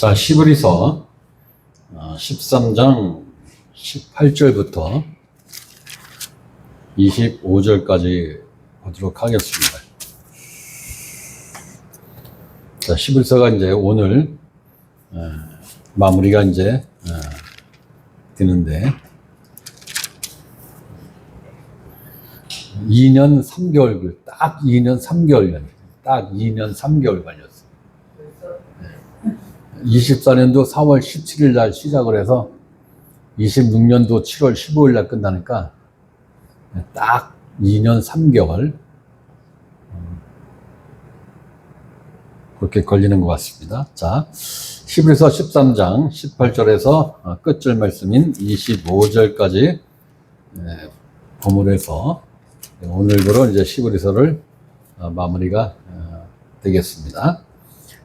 자, 히브리서 13장 18절부터 25절까지 보도록 하겠습니다. 자, 히브리서가 이제 오늘 마무리가 이제 되는데 2년 3개월, 딱 2년 3개월, 딱 2년 3개월 걸렸어요. 24년도 4월 17일 날 시작을 해서 26년도 7월 15일 날 끝나니까 딱 2년 3개월 그렇게 걸리는 것 같습니다. 자, 히브리서 13장 18절에서 끝절 말씀인 25절까지 본문에서 오늘부로 이제 히브리서를 마무리가 되겠습니다.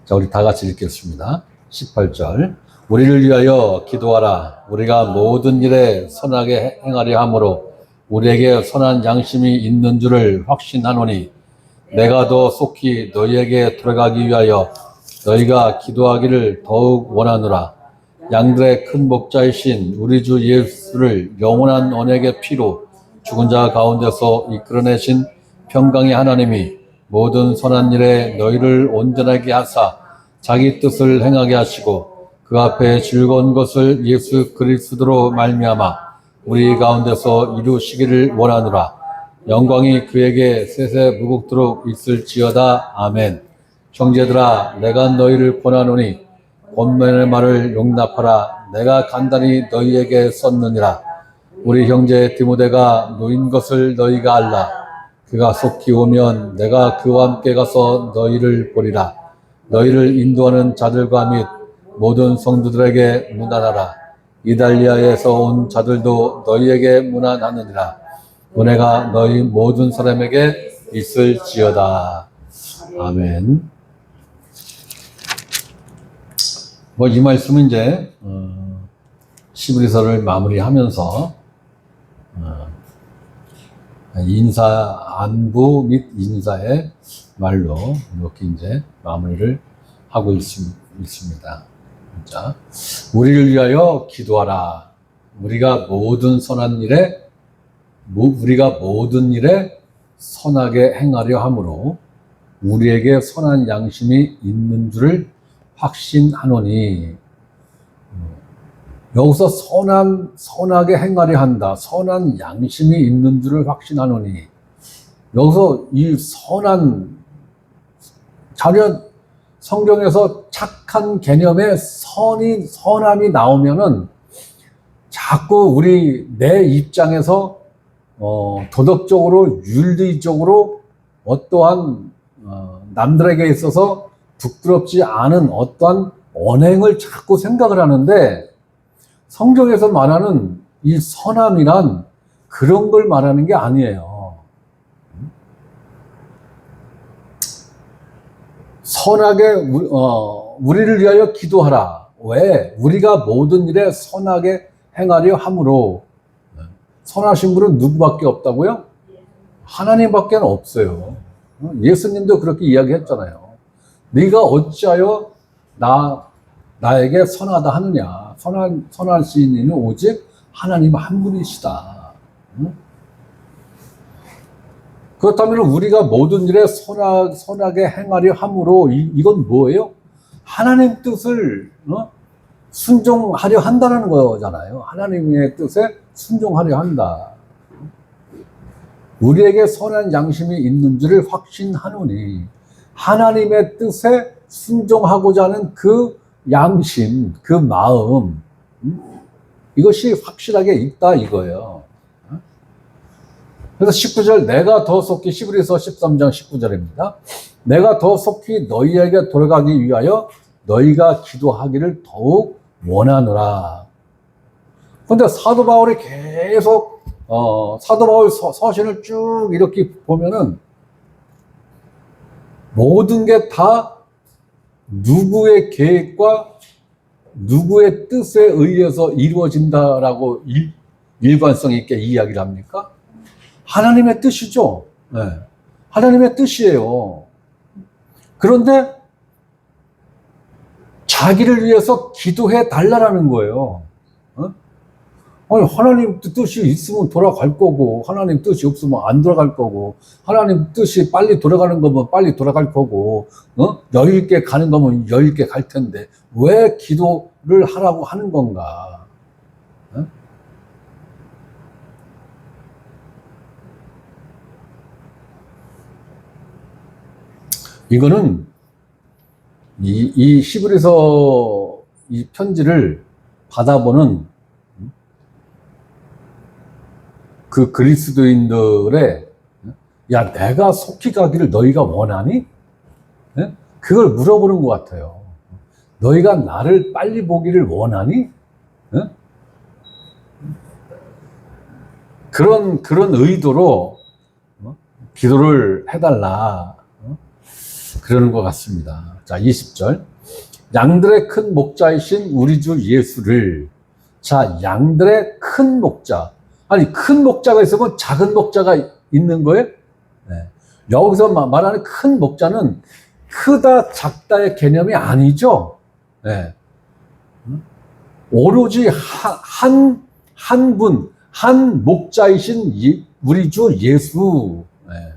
자, 우리 다 같이 읽겠습니다. 18절. 우리를 위하여 기도하라. 우리가 모든 일에 선하게 행하려 함으로 우리에게 선한 양심이 있는 줄을 확신하노니 내가 더 속히 너희에게 돌아가기 위하여 너희가 기도하기를 더욱 원하노라. 양들의 큰 목자이신 우리 주 예수를 영원한 언약의 피로 죽은 자 가운데서 이끌어내신 평강의 하나님이 모든 선한 일에 너희를 온전하게 하사 자기 뜻을 행하게 하시고 그 앞에 즐거운 것을 예수 그리스도로 말미암아 우리 가운데서 이루시기를 원하노라. 영광이 그에게 세세 무궁토록 있을지어다. 아멘. 형제들아, 내가 너희를 권하노니 권면의 말을 용납하라. 내가 간단히 너희에게 썼느니라. 우리 형제 디모데가 노인 것을 너희가 알라. 그가 속히 오면 내가 그와 함께 가서 너희를 보리라. 너희를 인도하는 자들과 및 모든 성도들에게 문안하라. 이달리아에서 온 자들도 너희에게 문안하느니라. 은혜가 너희 모든 사람에게 있을지어다. 아멘. 이 말씀은 이제 히브리서를 마무리하면서 인사 안부 및 인사의 말로 이렇게 이제 마무리를 하고 있습니다. 자, 우리를 위하여 기도하라. 우리가 모든 일에 선하게 행하려 함으로 우리에게 선한 양심이 있는 줄을 확신하노니. 여기서 선하게 행하려 한다. 선한 양심이 있는 줄을 확신하노니. 여기서 이 자녀 성경에서 착한 개념의 선함이 나오면은 자꾸 내 입장에서 도덕적으로, 윤리적으로 어떠한 남들에게 있어서 부끄럽지 않은 어떠한 언행을 자꾸 생각을 하는데, 성경에서 말하는 이 선함이란 그런 걸 말하는 게 아니에요. 선하게 우리를 위하여 기도하라. 왜? 우리가 모든 일에 선하게 행하려 함으로. 선하신 분은 누구밖에 없다고요? 하나님밖에 없어요. 예수님도 그렇게 이야기했잖아요. 네가 어찌하여 나에게 선하다 하느냐. 선하신 이는 오직 하나님 한 분이시다. 그렇다면 우리가 모든 일에 선하게 행하려 함으로 이건 뭐예요? 하나님 뜻을 순종하려 한다는 거잖아요. 하나님의 뜻에 순종하려 한다. 우리에게 선한 양심이 있는 줄을 확신하노니. 하나님의 뜻에 순종하고자 하는 그 양심, 그 마음, 이것이 확실하게 있다 이거예요. 그래서 19절, 내가 더 속히, 히브리서 13장 19절입니다. 내가 더 속히 너희에게 돌아가기 위하여 너희가 기도하기를 더욱 원하노라. 그런데 사도 바울이 계속 사도 바울 서신을 쭉 이렇게 보면은 모든 게 다 누구의 계획과 누구의 뜻에 의해서 이루어진다라고 일관성 있게 이야기를 합니까? 하나님의 뜻이죠. 네. 하나님의 뜻이에요. 그런데 자기를 위해서 기도해 달라라는 거예요. 어? 아니, 하나님 뜻이 있으면 돌아갈 거고, 하나님 뜻이 없으면 안 돌아갈 거고, 하나님 뜻이 빨리 돌아가는 거면 빨리 돌아갈 거고, 여유 있게 가는 거면 여유 있게 갈 텐데, 왜 기도를 하라고 하는 건가? 이거는, 이 히브리서 이 편지를 받아보는 그 그리스도인들의, 야, 내가 속히 가기를 너희가 원하니? 그걸 물어보는 것 같아요. 너희가 나를 빨리 보기를 원하니? 그런 의도로 기도를 해달라. 그러는 것 같습니다. 자, 20절. 양들의 큰 목자이신 우리 주 예수를. 자, 양들의 큰 목자. 아니, 큰 목자가 있으면 작은 목자가 있는 거예요? 네. 여기서 말하는 큰 목자는 크다, 작다의 개념이 아니죠. 네. 오로지 한 분, 한 목자이신 우리 주 예수. 네.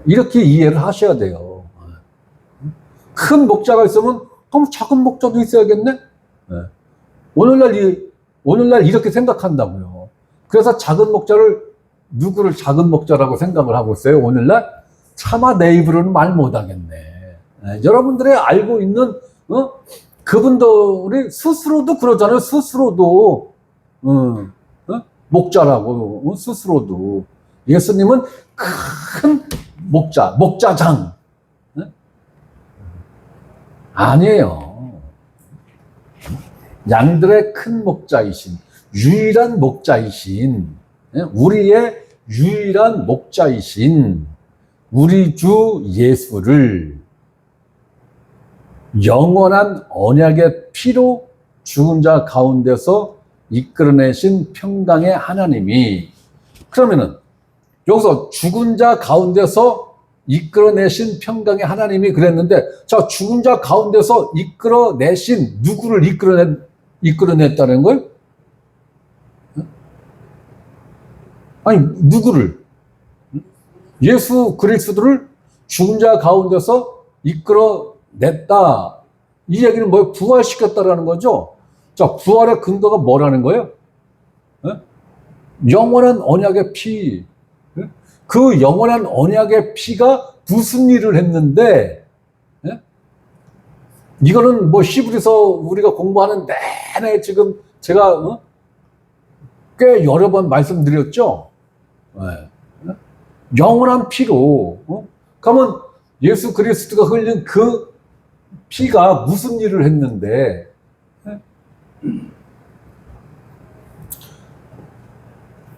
이렇게 이해를 하셔야 돼요. 큰 목자가 있으면, 그럼 작은 목자도 있어야겠네? 네. 오늘날 이렇게 생각한다고요. 그래서 작은 목자를, 누구를 작은 목자라고 생각을 하고 있어요? 오늘날? 차마 내 입으로는 말 못하겠네. 네, 여러분들이 알고 있는, 그분들이 스스로도 그러잖아요. 스스로도, 목자라고, 스스로도. 예수님은 큰 목자장. 아니에요. 양들의 큰 목자이신, 유일한 목자이신, 우리의 유일한 목자이신 우리 주 예수를 영원한 언약의 피로 죽은 자 가운데서 이끌어내신 평강의 하나님이, 그러면은 여기서 죽은 자 가운데서 이끌어내신 평강의 하나님이 그랬는데, 자, 죽은 자 가운데서 이끌어내신 누구를 이끌어냈다는 걸? 아니, 누구를? 예수 그리스도를 죽은 자 가운데서 이끌어냈다. 이 얘기는 뭐예요? 부활시켰다라는 거죠. 자, 부활의 근거가 뭐라는 거예요? 영원한 언약의 피. 그 영원한 언약의 피가 무슨 일을 했는데, 이거는 뭐 히브리서 우리가 공부하는 내내 지금 제가 꽤 여러 번 말씀드렸죠. 영원한 피로. 그러면 예수 그리스도가 흘린 그 피가 무슨 일을 했는데,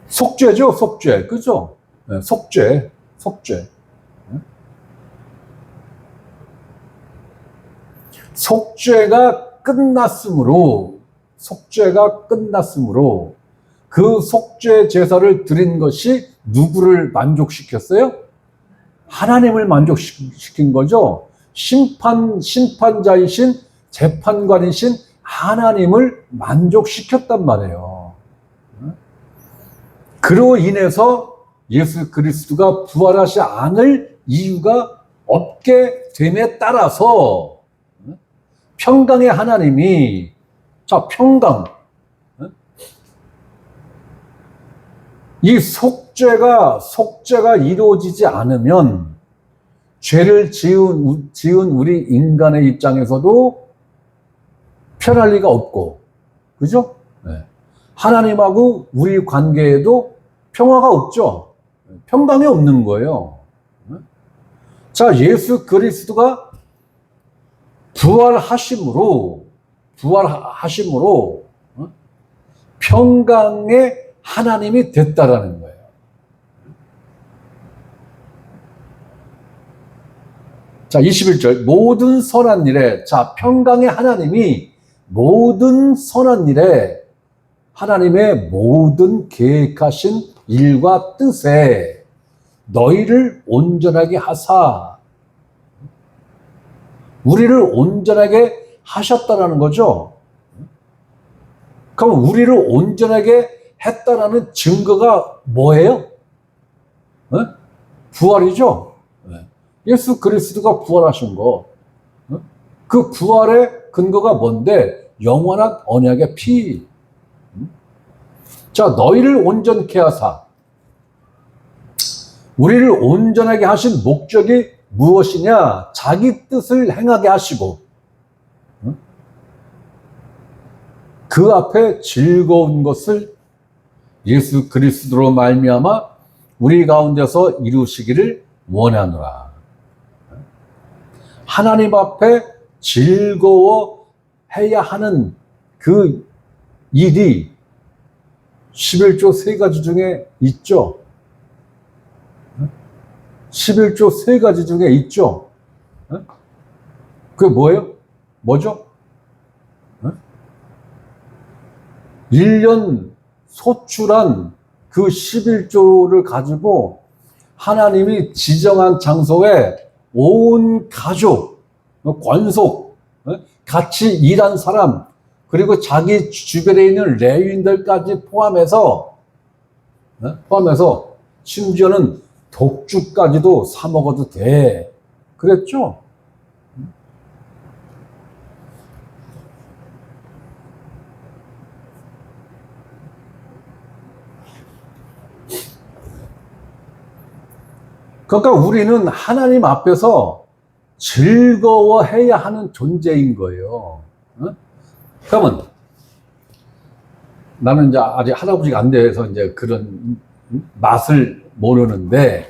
속죄죠, 속죄. 그죠? 속죄. 속죄가 끝났으므로 그 속죄 제사를 드린 것이 누구를 만족시켰어요? 하나님을 만족시킨 거죠. 심판자이신 재판관이신 하나님을 만족시켰단 말이에요. 그로 인해서 예수 그리스도가 부활하지 않을 이유가 없게 됨에 따라서 평강의 하나님이, 자, 평강, 이 속죄가 이루어지지 않으면 죄를 지은 우리 인간의 입장에서도 편할 리가 없고, 그죠? 네. 하나님하고 우리 관계에도 평화가 없죠. 평강이 없는 거예요. 자, 예수 그리스도가 부활하심으로 평강의 하나님이 됐다라는 거예요. 자, 21절. 모든 선한 일에, 자, 평강의 하나님이 모든 선한 일에 하나님의 모든 계획하신 일과 뜻에 너희를 온전하게 하사, 우리를 온전하게 하셨다라는 거죠. 그럼 우리를 온전하게 했다라는 증거가 뭐예요? 부활이죠. 예수 그리스도가 부활하신 거. 그 부활의 근거가 뭔데? 영원한 언약의 피. 자, 너희를 온전케 하사. 우리를 온전하게 하신 목적이 무엇이냐? 자기 뜻을 행하게 하시고 그 앞에 즐거운 것을 예수 그리스도로 말미암아 우리 가운데서 이루시기를 원하노라. 하나님 앞에 즐거워해야 하는 그 일이 11조 세 가지 중에 있죠. 11조 세 가지 중에 있죠. 그게 뭐예요? 뭐죠? 1년 소출한 그 11조를 가지고 하나님이 지정한 장소에 온 가족, 권속, 같이 일한 사람, 그리고 자기 주변에 있는 레위인들까지 포함해서 심지어는 독주까지도 사 먹어도 돼. 그랬죠? 그러니까 우리는 하나님 앞에서 즐거워해야 하는 존재인 거예요. 그러면 나는 이제 아직 할아버지가 안 돼서 이제 그런 맛을 모르는데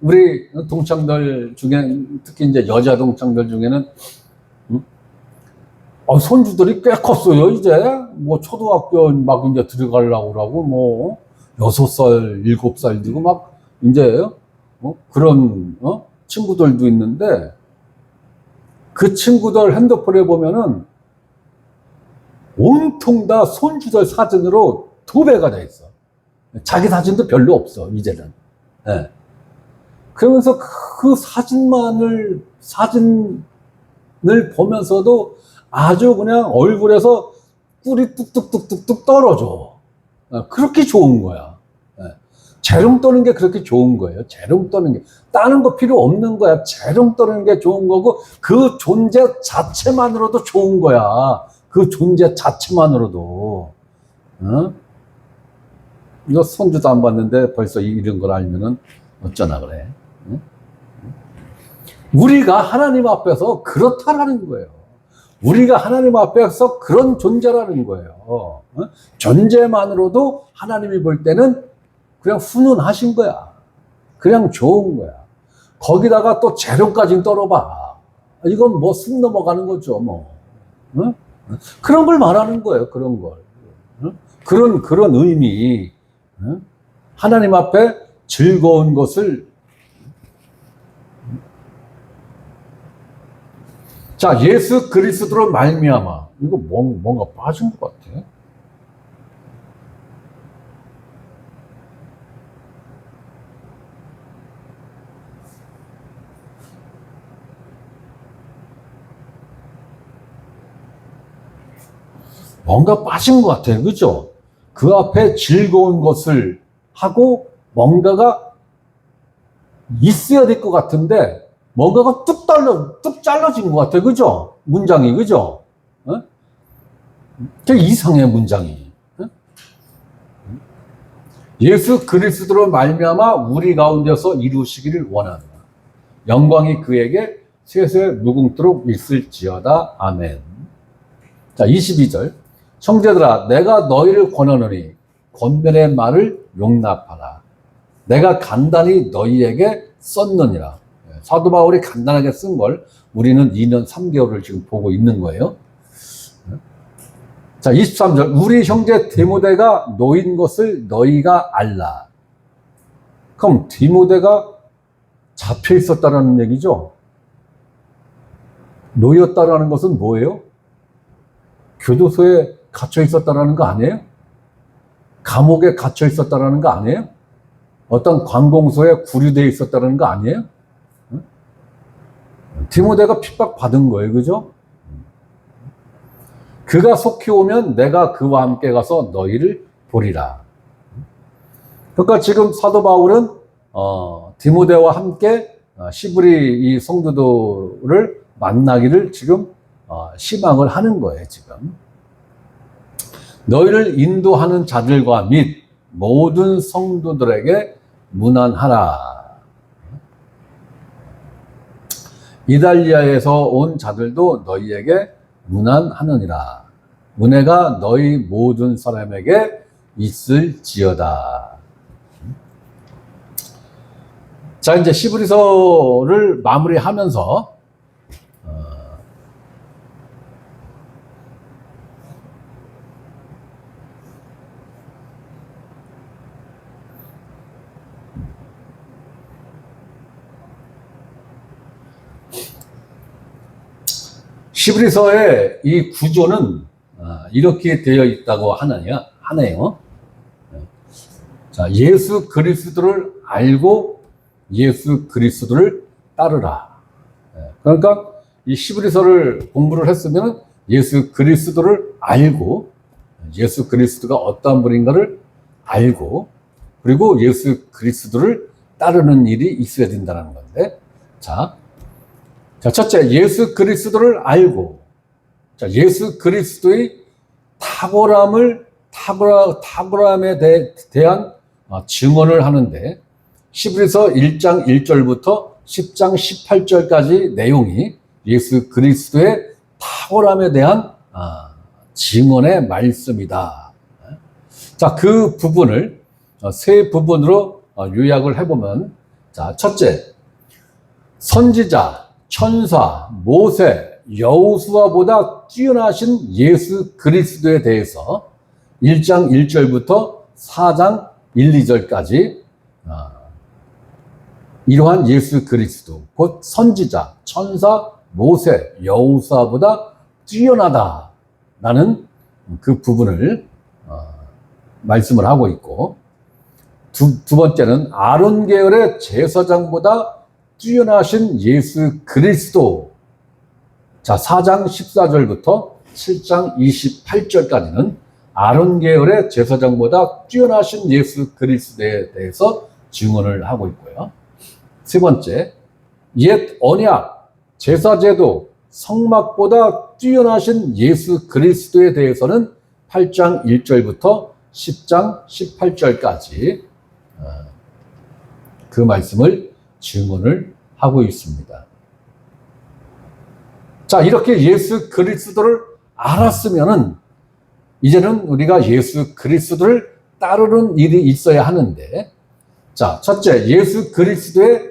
우리 동창들 중에 특히 이제 여자 동창들 중에는 손주들이 꽤 컸어요. 이제 뭐 초등학교 막 이제 들어가려고 그러고 뭐 6살, 7살 되고 막 이제 그런 친구들도 있는데 그 친구들 핸드폰에 보면은 온통 다 손주들 사진으로 도배가 돼 있어. 자기 사진도 별로 없어 이제는. 네. 그러면서 그 사진을 보면서도 아주 그냥 얼굴에서 꿀이 뚝뚝뚝뚝뚝 떨어져. 그렇게 좋은 거야. 재롱 떠는 게 그렇게 좋은 거예요. 재롱 떠는 게. 따는 거 필요 없는 거야. 재롱 떠는 게 좋은 거고, 그 존재 자체만으로도 좋은 거야. 그 존재 자체만으로도. 이거 손주도 안 봤는데 벌써 이런 걸 알면은 어쩌나 그래. 우리가 하나님 앞에서 그렇다라는 거예요. 우리가 하나님 앞에서 그런 존재라는 거예요. 존재만으로도 하나님이 볼 때는 그냥 훈훈하신 거야. 그냥 좋은 거야. 거기다가 또 재료까지 떨어봐. 이건 뭐 숨 넘어가는 거죠, 뭐. 그런 걸 말하는 거예요, 그런 걸. 그런 의미. 하나님 앞에 즐거운 것을. 자, 예수 그리스도로 말미암아. 이거 뭔가 빠진 것 같아. 뭔가 빠진 것 같아요. 그죠? 그 앞에 즐거운 것을 하고 뭔가가 있어야 될 것 같은데 뭔가가 뚝 잘라진 것 같아요. 그죠? 문장이. 그죠? 되게 이상해, 문장이. 예수 그리스도로 말미암아 우리 가운데서 이루시기를 원하노라. 영광이 그에게 세세 무궁토록 있을지어다. 아멘. 자, 22절. 형제들아, 내가 너희를 권하노니 권면의 말을 용납하라. 내가 간단히 너희에게 썼느니라. 사도 바울이 간단하게 쓴 걸 우리는 2년 3개월을 지금 보고 있는 거예요. 자, 23절. 우리 형제 디모데가 놓인 것을 너희가 알라. 그럼 디모데가 잡혀 있었다라는 얘기죠. 놓였다라는 것은 뭐예요? 교도소에 갇혀 있었다라는 거 아니에요? 감옥에 갇혀 있었다라는 거 아니에요? 어떤 관공서에 구류되어 있었다는 거 아니에요? 디모데가 핍박받은 거예요. 그죠? 그가 속히 오면 내가 그와 함께 가서 너희를 보리라. 그러니까 지금 사도 바울은 디모데와 함께 시브리 이 성도들을 만나기를 지금 희망을 하는 거예요. 지금 너희를 인도하는 자들과 및 모든 성도들에게 문안하라. 이달리아에서 온 자들도 너희에게 문안하느니라. 은혜가 너희 모든 사람에게 있을지어다. 자, 이제 시브리서를 마무리하면서 시브리서의 이 구조는 이렇게 되어 있다고 하네요. 자, 예수 그리스도를 알고 예수 그리스도를 따르라. 그러니까 이 시브리서를 공부를 했으면 예수 그리스도를 알고 예수 그리스도가 어떠한 분인가를 알고 그리고 예수 그리스도를 따르는 일이 있어야 된다는 건데, 자, 첫째, 예수 그리스도를 알고, 자, 예수 그리스도의 탁월함에 대한 증언을 하는데, 시브리서 1장 1절부터 10장 18절까지 내용이 예수 그리스도의 탁월함에 대한 증언의 말씀이다. 자, 그 부분을 세 부분으로 요약을 해보면, 자, 첫째, 선지자, 천사, 모세, 여호수아보다 뛰어나신 예수 그리스도에 대해서 1장 1절부터 4장 1, 2절까지 이러한 예수 그리스도, 곧 선지자, 천사, 모세, 여호수아보다 뛰어나다라는 그 부분을 말씀을 하고 있고, 두 번째는 아론 계열의 제사장보다 뛰어나신 예수 그리스도. 자, 4장 14절부터 7장 28절까지는 아론 계열의 제사장보다 뛰어나신 예수 그리스도에 대해서 증언을 하고 있고요. 세 번째, 옛 언약, 제사제도, 성막보다 뛰어나신 예수 그리스도에 대해서는 8장 1절부터 10장 18절까지 그 말씀을 증언을 하고 있습니다. 자, 이렇게 예수 그리스도를 알았으면은 이제는 우리가 예수 그리스도를 따르는 일이 있어야 하는데, 자, 첫째, 예수 그리스도의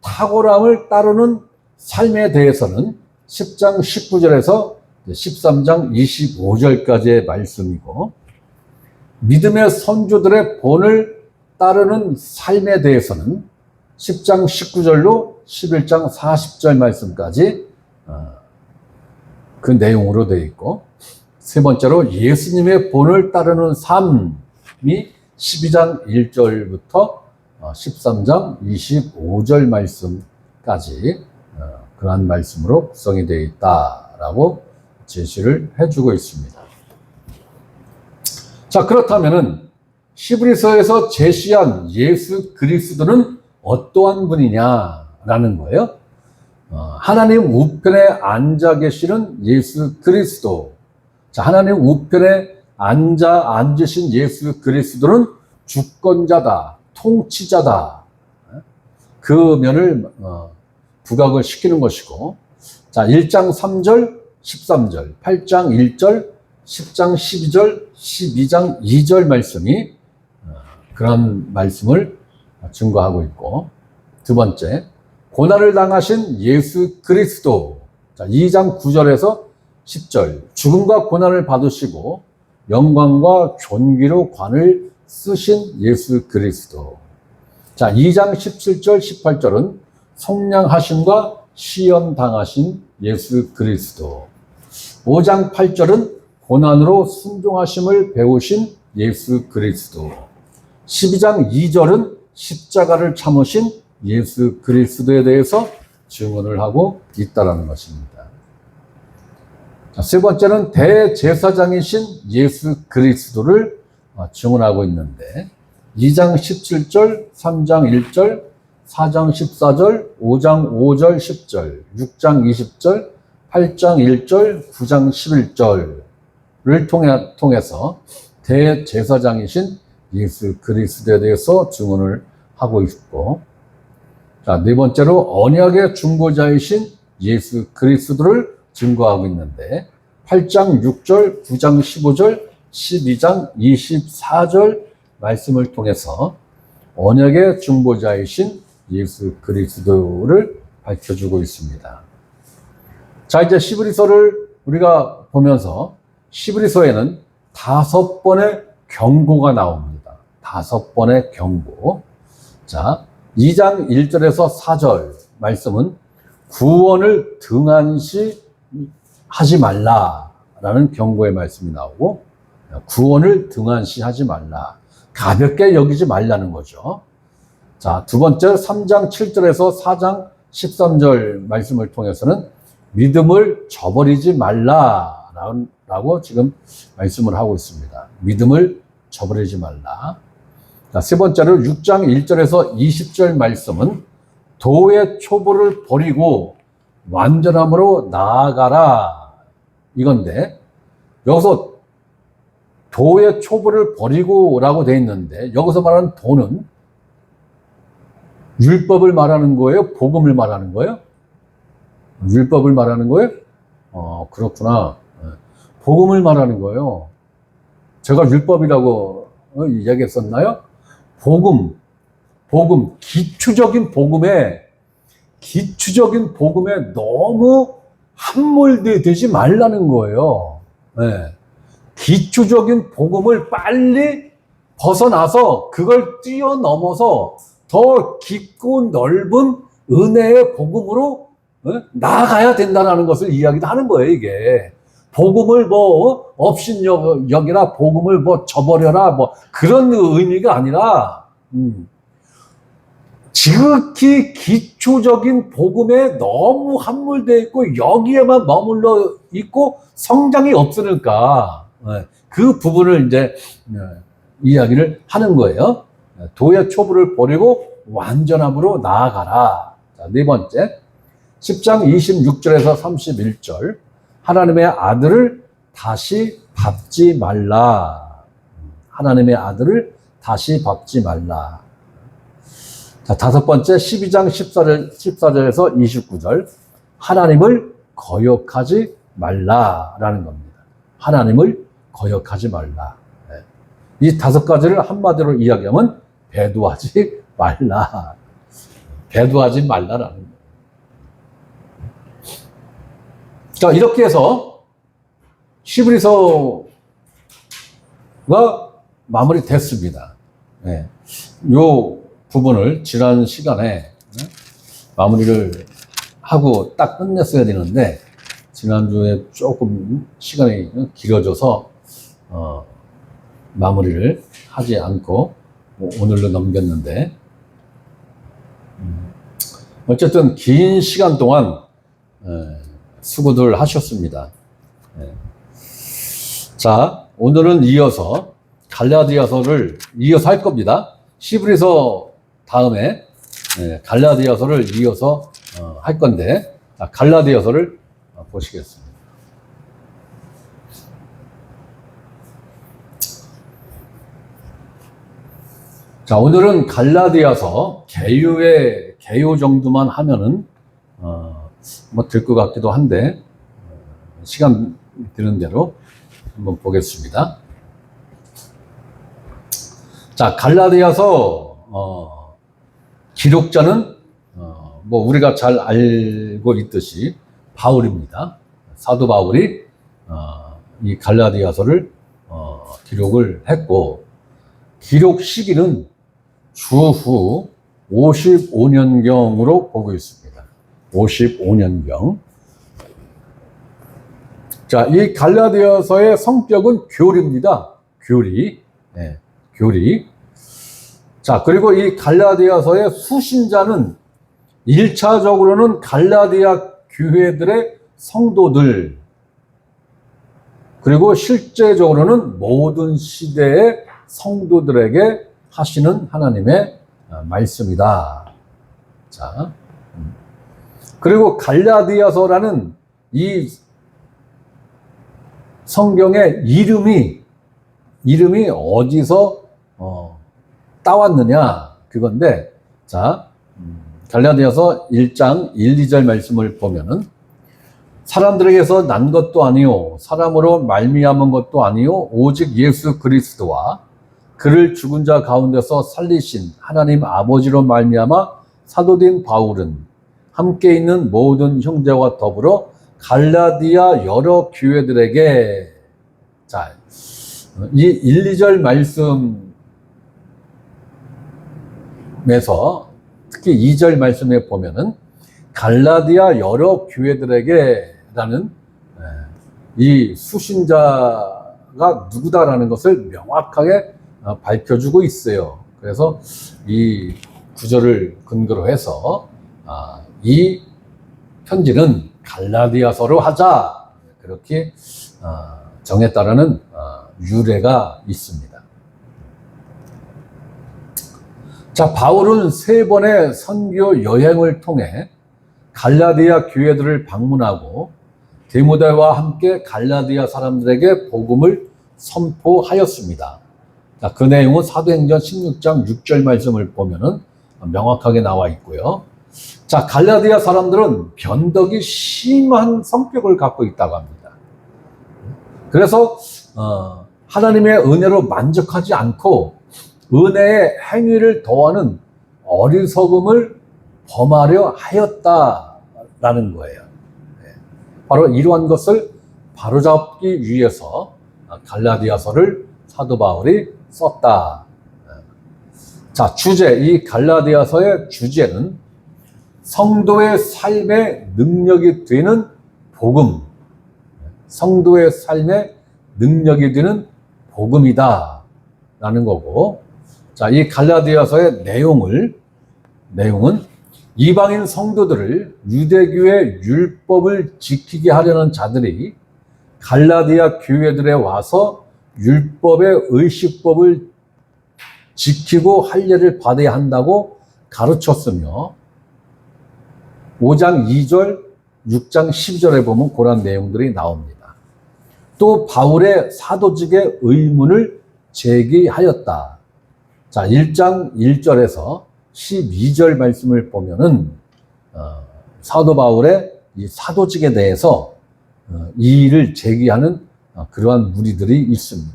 탁월함을 따르는 삶에 대해서는 10장 19절에서 13장 25절까지의 말씀이고, 믿음의 선조들의 본을 따르는 삶에 대해서는 10장 19절로 11장 40절 말씀까지 그 내용으로 되어 있고, 세 번째로 예수님의 본을 따르는 삶이 12장 1절부터 13장 25절 말씀까지 그러한 말씀으로 구성이 되어 있다라고 제시를 해주고 있습니다. 자, 그렇다면은 히브리서에서 제시한 예수 그리스도는 어떠한 분이냐라는 거예요. 하나님 우편에 앉아 계시는 예수 그리스도. 자, 하나님 우편에 앉으신 예수 그리스도는 주권자다, 통치자다. 그 면을 부각을 시키는 것이고, 자, 1장 3절, 13절, 8장 1절, 10장 12절, 12장 2절 말씀이 그런 말씀을 증거하고 있고, 두 번째, 고난을 당하신 예수 그리스도. 자, 2장 9절에서 10절, 죽음과 고난을 받으시고 영광과 존귀로 관을 쓰신 예수 그리스도. 자, 2장 17절, 18절은 속량하심과 시험 당하신 예수 그리스도. 5장 8절은 고난으로 순종하심을 배우신 예수 그리스도. 12장 2절은 십자가를 참으신 예수 그리스도에 대해서 증언을 하고 있다는 것입니다. 자, 세 번째는 대제사장이신 예수 그리스도를 증언하고 있는데 2장 17절, 3장 1절, 4장 14절, 5장 5절 10절, 6장 20절, 8장 1절, 9장 11절을 통해서 대제사장이신 예수 그리스도에 대해서 증언을 하고 있고, 자, 네 번째로 언약의 중보자이신 예수 그리스도를 증거하고 있는데 8장 6절, 9장 15절, 12장 24절 말씀을 통해서 언약의 중보자이신 예수 그리스도를 밝혀주고 있습니다. 자, 이제 시브리서를 우리가 보면서 시브리서에는 5번의 경고가 나옵니다. 5번의 경고. 자, 2장 1절에서 4절 말씀은 구원을 등한시 하지 말라라는 경고의 말씀이 나오고, 구원을 등한시 하지 말라, 가볍게 여기지 말라는 거죠. 자, 두 번째 3장 7절에서 4장 13절 말씀을 통해서는 믿음을 저버리지 말라라고 지금 말씀을 하고 있습니다. 믿음을 저버리지 말라. 자, 세 번째로 6장 1절에서 20절 말씀은 도의 초보를 버리고 완전함으로 나아가라 이건데, 여기서 도의 초보를 버리고 라고 되어 있는데 여기서 말하는 도는 율법을 말하는 거예요? 복음을 말하는 거예요? 율법을 말하는 거예요? 그렇구나. 복음을 말하는 거예요. 제가 율법이라고 이야기했었나요? 복음, 기초적인 복음에 너무 함몰되지 말라는 거예요. 네. 기초적인 복음을 빨리 벗어나서 그걸 뛰어넘어서 더 깊고 넓은 은혜의 복음으로 나아가야 된다는 것을 이야기도 하는 거예요, 이게. 복음을 업신여기라, 복음을 저버려라, 그런 의미가 아니라, 지극히 기초적인 복음에 너무 함몰되어 있고, 여기에만 머물러 있고, 성장이 없으니까, 그 부분을 이제, 이야기를 하는 거예요. 도의 초보를 버리고 완전함으로 나아가라. 자, 네 번째, 10장 26절에서 31절, 하나님의 아들을 다시 밟지 말라. 하나님의 아들을 다시 밟지 말라. 자, 다섯 번째, 12장 14절에서 29절, 하나님을 거역하지 말라라는 겁니다. 하나님을 거역하지 말라. 이 5가지를 한마디로 이야기하면 배도하지 말라. 배도하지 말라라는 거예요. 자, 이렇게 해서 시브리서가 마무리됐습니다. 네. 요 부분을 지난 시간에 마무리를 하고 딱 끝냈어야 되는데 지난주에 조금 시간이 길어져서 마무리를 하지 않고 오늘로 넘겼는데, 어쨌든 긴 시간 동안 수고들 하셨습니다. 자, 오늘은 이어서 갈라디아서를 이어서 할 겁니다. 시브리서 다음에 갈라디아서를 이어서 할 건데, 갈라디아서를 보시겠습니다. 자, 오늘은 갈라디아서 개요 정도만 하면은 될 것 같기도 한데, 시간 되는 대로 한번 보겠습니다. 자, 갈라디아서 기록자는 우리가 잘 알고 있듯이 바울입니다. 사도 바울이 이 갈라디아서를 기록을 했고, 기록 시기는 주후 55년경으로 보고 있습니다. 55년경. 자, 이 갈라디아서의 성격은 교리입니다. 교리. 네, 교리. 자, 그리고 이 갈라디아서의 수신자는 1차적으로는 갈라디아 교회들의 성도들, 그리고 실제적으로는 모든 시대의 성도들에게 하시는 하나님의 말씀이다. 자, 그리고 갈라디아서라는 이 성경의 이름이 어디서 따왔느냐 그건데, 자, 갈라디아서 1장 1, 2절 말씀을 보면은 사람들에게서 난 것도 아니요 사람으로 말미암은 것도 아니요 오직 예수 그리스도와 그를 죽은 자 가운데서 살리신 하나님 아버지로 말미암아 사도된 바울은 함께 있는 모든 형제와 더불어 갈라디아 여러 교회들에게, 자, 이 1, 2절 말씀에서 특히 2절 말씀에 보면은 갈라디아 여러 교회들에게 라는 이 수신자가 누구다라는 것을 명확하게 밝혀주고 있어요. 그래서 이 구절을 근거로 해서 이 편지는 갈라디아서로 하자, 그렇게 정했다라는 유래가 있습니다. 자, 바울은 3번의 선교 여행을 통해 갈라디아 교회들을 방문하고 디모데와 함께 갈라디아 사람들에게 복음을 선포하였습니다. 자, 그 내용은 사도행전 16장 6절 말씀을 보면은 명확하게 나와 있고요. 자, 갈라디아 사람들은 변덕이 심한 성격을 갖고 있다고 합니다. 그래서 하나님의 은혜로 만족하지 않고 은혜의 행위를 더하는 어리석음을 범하려 하였다라는 거예요. 바로 이러한 것을 바로잡기 위해서 갈라디아서를 사도 바울이 썼다. 자, 이 갈라디아서의 주제는 성도의 삶의 능력이 되는 복음, 성도의 삶의 능력이 되는 복음이다 라는 거고, 자, 이 갈라디아서의 내용은 이방인 성도들을 유대교의 율법을 지키게 하려는 자들이 갈라디아 교회들에 와서 율법의 의식법을 지키고 할례를 받아야 한다고 가르쳤으며, 5장 2절, 6장 10절에 보면 그런 내용들이 나옵니다. 또 바울의 사도직의 의문을 제기하였다. 자, 1장 1절에서 12절 말씀을 보면은 사도 바울의 이 사도직에 대해서 이의를 제기하는 그러한 무리들이 있습니다.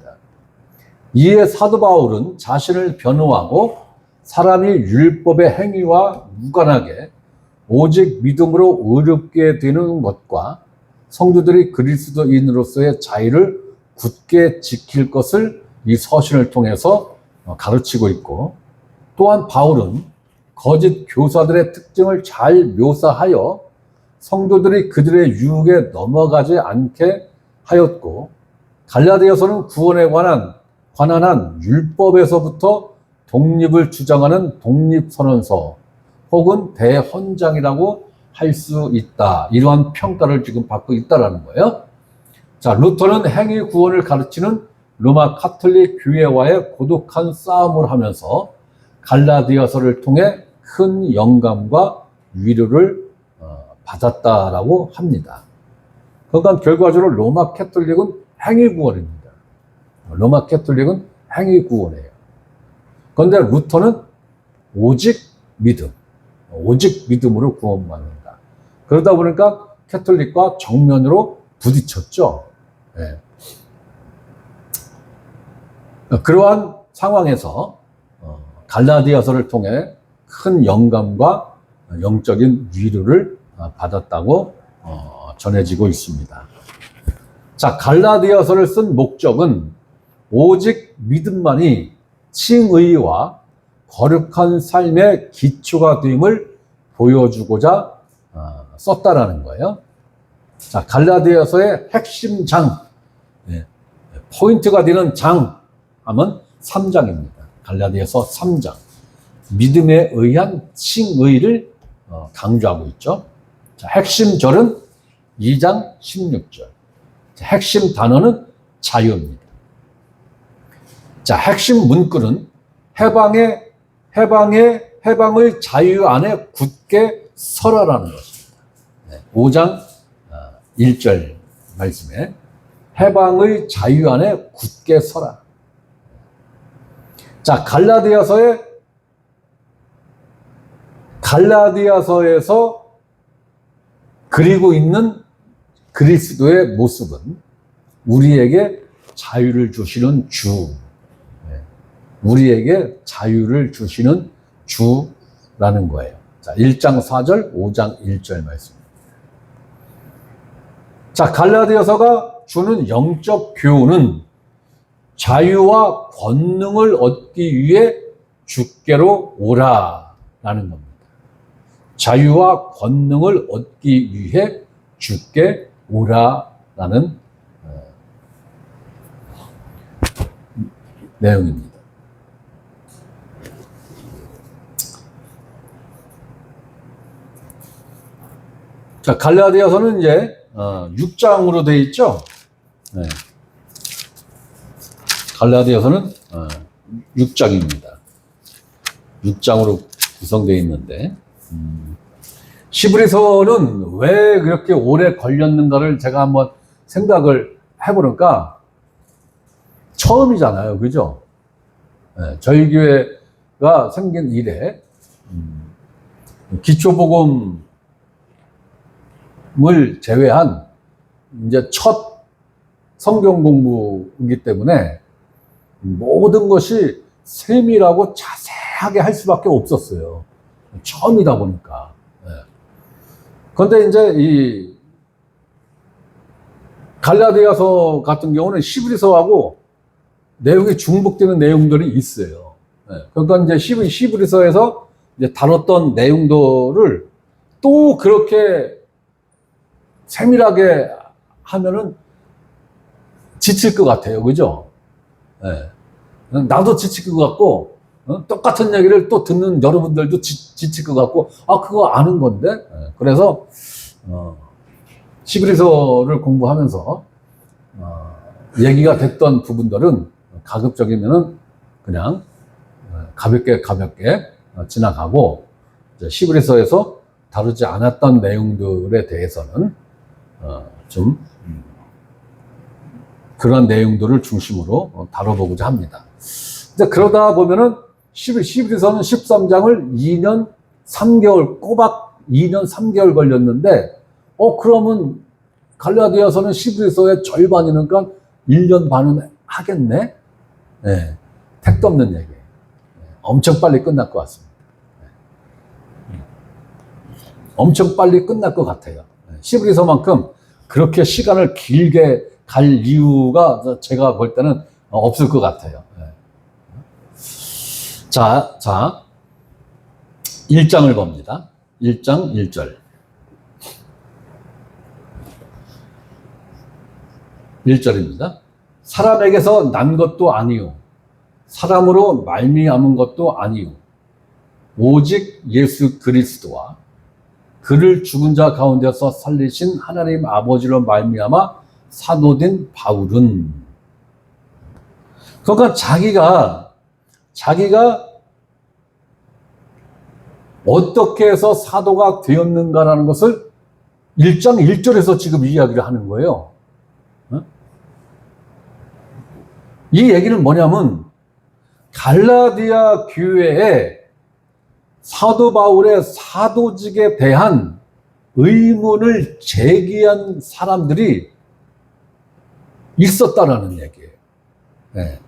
이에 사도 바울은 자신을 변호하고 사람이 율법의 행위와 무관하게 오직 믿음으로 의롭게 되는 것과 성도들이 그리스도인으로서의 자유를 굳게 지킬 것을 이 서신을 통해서 가르치고 있고, 또한 바울은 거짓 교사들의 특징을 잘 묘사하여 성도들이 그들의 유혹에 넘어가지 않게 하였고, 갈라디아서는 구원에 관한 율법에서부터 독립을 주장하는 독립선언서 혹은 대헌장이라고 할 수 있다. 이러한 평가를 지금 받고 있다는 거예요. 자, 루터는 행위 구원을 가르치는 로마 카톨릭 교회와의 고독한 싸움을 하면서 갈라디아서를 통해 큰 영감과 위로를 받았다라고 합니다. 그러니까 결과적으로 로마 카톨릭은 행위 구원입니다. 로마 카톨릭은 행위 구원이에요. 그런데 루터는 오직 믿음으로 구원받는다. 그러다 보니까 카톨릭과 정면으로 부딪혔죠. 네. 그러한 상황에서 갈라디아서를 통해 큰 영감과 영적인 위로를 받았다고 전해지고 있습니다. 자, 갈라디아서를 쓴 목적은 오직 믿음만이 칭의와 거룩한 삶의 기초가 됨을 보여주고자 썼다라는 거예요. 자, 갈라디아서의 핵심 장, 포인트가 되는 장 하면 3장입니다. 갈라디아서 3장. 믿음에 의한 칭의를 강조하고 있죠. 자, 핵심 절은 2장 16절. 자, 핵심 단어는 자유입니다. 자, 핵심 문구는 해방을 자유 안에 굳게 서라라는 것입니다. 5장 1절 말씀에 해방의 자유 안에 굳게 서라. 자, 갈라디아서에서 그리고 있는 그리스도의 모습은 우리에게 자유를 주시는 주, 우리에게 자유를 주시는 주라는 거예요. 자, 1장 4절, 5장 1절 말씀입니다. 자, 갈라디아서가 주는 영적 교훈은 자유와 권능을 얻기 위해 주께로 오라라는 겁니다. 자유와 권능을 얻기 위해 주께 오라라는 내용입니다. 자, 갈라디아서는 이제 6장으로 되어 있죠. 네. 갈라디아서는 6장입니다. 6장으로 구성되어 있는데 히브리서는 왜 그렇게 오래 걸렸는가를 제가 한번 생각을 해보니까 처음이잖아요. 그죠? 네, 저희 교회가 생긴 이래 기초복음을 제외한 이제 첫 성경 공부이기 때문에 모든 것이 세밀하고 자세하게 할 수밖에 없었어요. 처음이다 보니까. 그런데 이제 이 갈라디아서 같은 경우는 히브리서하고 내용이 중복되는 내용들이 있어요. 그러니까 이제 히브리서에서 이제 다뤘던 내용들을 또 그렇게 세밀하게 하면은 지칠 것 같아요. 그죠? 나도 지칠 것 같고, 똑같은 얘기를 또 듣는 여러분들도 지칠 것 같고, 그거 아는 건데? 그래서, 히브리서를 공부하면서, 얘기가 됐던 부분들은 가급적이면은 그냥 가볍게 지나가고, 히브리서에서 다루지 않았던 내용들에 대해서는 좀 그런 내용들을 중심으로 다뤄보고자 합니다. 이제 그러다 보면은 히브리서는 13장을 2년 3개월 꼬박 2년 3개월 걸렸는데 그러면 갈라디아서는 히브리서의 절반이니까 1년 반은 하겠네? 네, 택도 없는 얘기. 엄청 빨리 끝날 것 같습니다. 엄청 빨리 끝날 것 같아요. 히브리서만큼 그렇게 시간을 길게 갈 이유가 제가 볼 때는 없을 것 같아요. 자, 1장을 봅니다. 1장 1절. 1절입니다. 사람에게서 난 것도 아니요. 사람으로 말미암은 것도 아니요. 오직 예수 그리스도와 그를 죽은 자 가운데서 살리신 하나님 아버지로 말미암아 사도된 바울은, 그러니까 자기가 어떻게 해서 사도가 되었는가라는 것을 1장 1절에서 지금 이야기를 하는 거예요. 이 얘기는 뭐냐면 갈라디아 교회에 사도 바울의 사도직에 대한 의문을 제기한 사람들이 있었다라는 얘기예요. 네.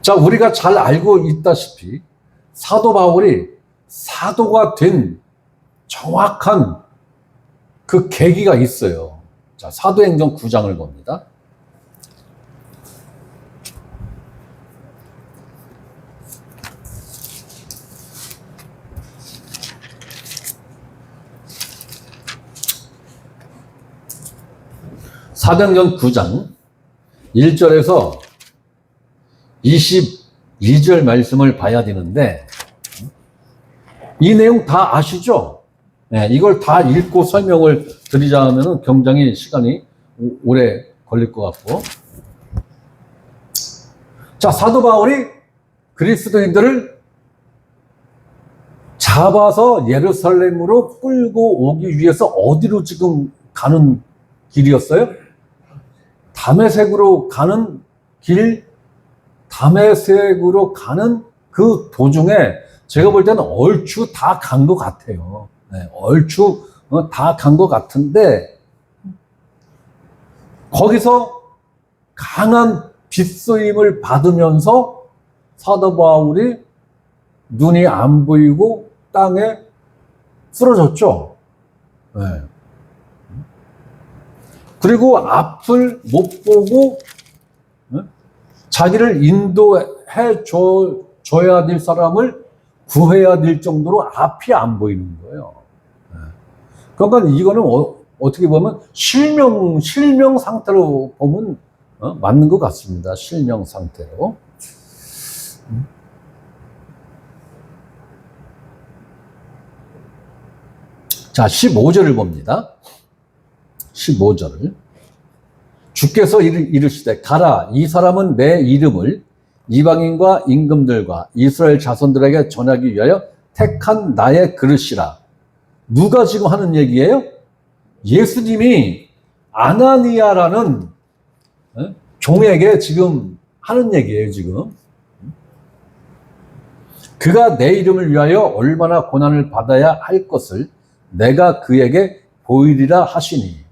자, 우리가 잘 알고 있다시피 사도 바울이 사도가 된 정확한 그 계기가 있어요. 자, 사도행전 9장을 봅니다. 사도행전 9장 1절에서 22절 말씀을 봐야 되는데, 이 내용 다 아시죠? 네, 이걸 다 읽고 설명을 드리자면은 굉장히 시간이 오래 걸릴 것 같고. 자, 사도 바울이 그리스도인들을 잡아서 예루살렘으로 끌고 오기 위해서 어디로 지금 가는 길이었어요? 다메섹으로 가는 길, 다메섹으로 가는 그 도중에 제가 볼 때는 얼추 다 간 것 같아요. 네, 얼추 다 간 것 같은데 거기서 강한 빛쏘임을 받으면서 사도 바울이 눈이 안 보이고 땅에 쓰러졌죠. 네. 그리고 앞을 못 보고 자기를 인도해 줘야 될 사람을 구해야 될 정도로 앞이 안 보이는 거예요. 그러니까 이거는 어떻게 보면 실명 상태로 보면 맞는 것 같습니다. 실명 상태로. 자, 15절을 봅니다. 15절을. 주께서 이르시되 가라, 이 사람은 내 이름을 이방인과 임금들과 이스라엘 자손들에게 전하기 위하여 택한 나의 그릇이라. 누가 지금 하는 얘기예요? 예수님이 아나니아라는 종에게 지금 하는 얘기예요, 지금. 그가 내 이름을 위하여 얼마나 고난을 받아야 할 것을 내가 그에게 보이리라 하시니.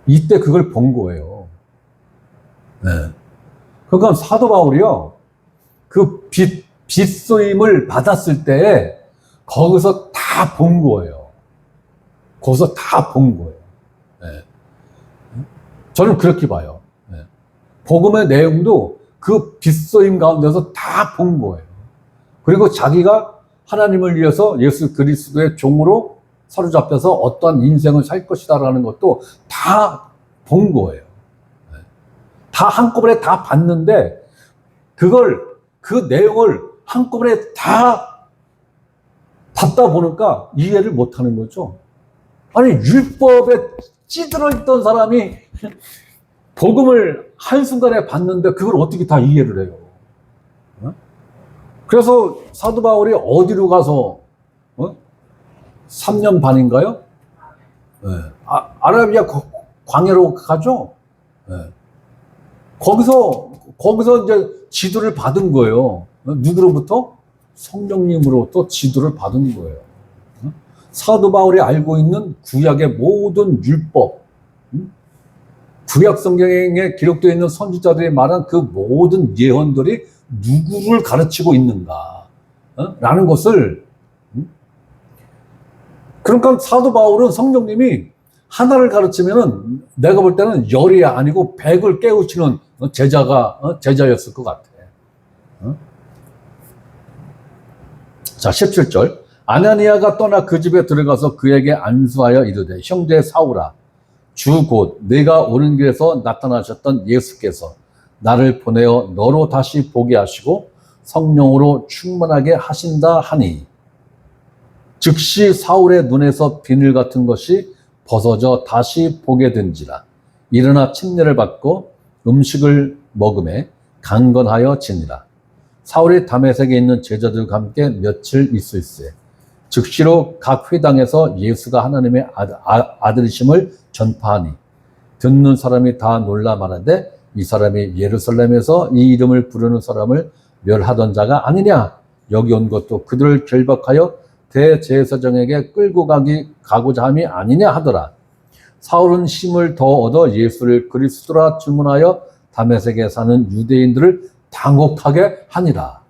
이때 그걸 본 거예요. 네. 그러니까 사도 바울이요, 그 빛쏘임을 받았을 때 거기서 다 본 거예요. 거기서 다 본 거예요. 네. 저는 그렇게 봐요. 네. 복음의 내용도 그 빛쏘임 가운데서 다 본 거예요. 그리고 자기가 하나님을 위해서 예수 그리스도의 종으로 사로잡혀서 어떠한 인생을 살 것이다라는 것도 다 본 거예요. 다 한꺼번에 다 봤는데 그 내용을 한꺼번에 다 받다 보니까 이해를 못 하는 거죠. 아니, 율법에 찌들어 있던 사람이 복음을 한순간에 봤는데 그걸 어떻게 다 이해를 해요? 그래서 사도 바울이 어디로 가서 3년 반인가요? 네. 아라비아 광야로 가죠. 네. 거기서 이제 지도를 받은 거예요. 누구로부터? 성령님으로부터 지도를 받은 거예요. 사도 바울이 알고 있는 구약의 모든 율법, 구약 성경에 기록되어 있는 선지자들이 말한 그 모든 예언들이 누구를 가르치고 있는가 라는 것을. 그러니까 사도 바울은 성령님이 하나를 가르치면은 내가 볼 때는 열이 아니고 100을 깨우치는 제자였을 것 같아. 자, 17절. 아나니아가 떠나 그 집에 들어가서 그에게 안수하여 이르되 형제 사울아, 주 곧 네가 오는 길에서 나타나셨던 예수께서 나를 보내어 너로 다시 보게 하시고 성령으로 충만하게 하신다 하니, 즉시 사울의 눈에서 비늘 같은 것이 벗어져 다시 보게 된지라. 일어나 침례를 받고 음식을 먹음에 강건하여 지니라. 사울이 다메섹에 있는 제자들과 함께 며칠 있을세. 즉시로 각 회당에서 예수가 하나님의 아들이심을 전파하니 듣는 사람이 다 놀라 말하되 이 사람이 예루살렘에서 이 이름을 부르는 사람을 멸하던 자가 아니냐. 여기 온 것도 그들을 결박하여 대제사장에게 끌고 가고자 함이 아니냐 하더라. 사울은 힘을 더 얻어 예수를 그리스도라 주문하여 다메섹에 사는 유대인들을 당혹하게 하니라.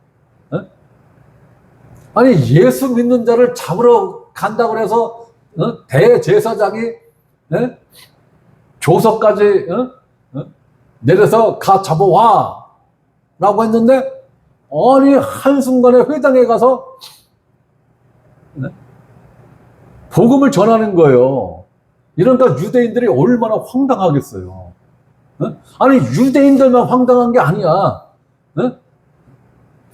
아니, 예수 믿는 자를 잡으러 간다고 해서 대제사장이 조서까지 내려서 가 잡아와 라고 했는데, 아니, 한순간에 회당에 가서 복음을 전하는 거예요. 이러니까 유대인들이 얼마나 황당하겠어요. 아니, 유대인들만 황당한 게 아니야.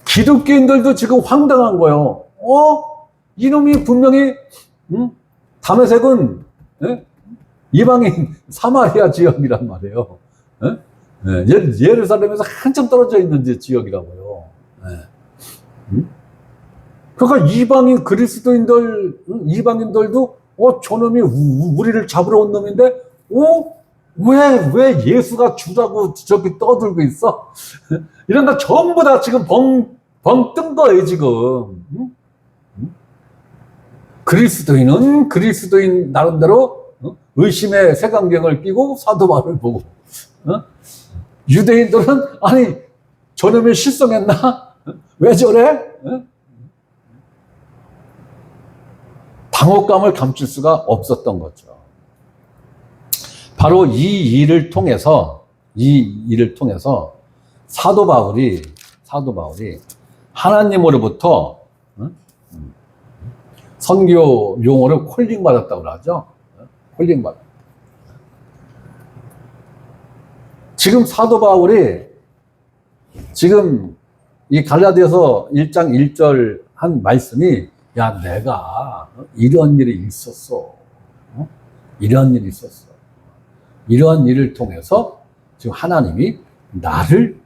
기독교인들도 지금 황당한 거예요. 이놈이 분명히 다메섹은 예? 이방인 사마리아 지역이란 말이에요. 예? 예, 예루살렘에서 한참 떨어져 있는 지역이라고요. 예. 그러니까 이방인 그리스도인들, 이방인들도 저놈이 우리를 잡으러 온 놈인데 왜 예수가 주라고 저기 떠들고 있어? 이런 거 전부 다 지금 벙 뜬 거예요, 지금. 그리스도인은 그리스도인 나름대로 의심의 색안경을 끼고 사도 바울을 보고, 유대인들은 아니 저놈이 실성했나? 왜 저래? 당혹감을 감출 수가 없었던 거죠. 바로 이 일을 통해서 사도 바울이 하나님으로부터 선교 용어를 콜링 받았다고 하죠. 콜링 받았다. 지금 사도 바울이 지금 이 갈라디아서 1장 1절 한 말씀이 야 내가 이러한 일이 있었어. 이러한 일이 있었어. 이러한 일을 통해서 지금 하나님이 나를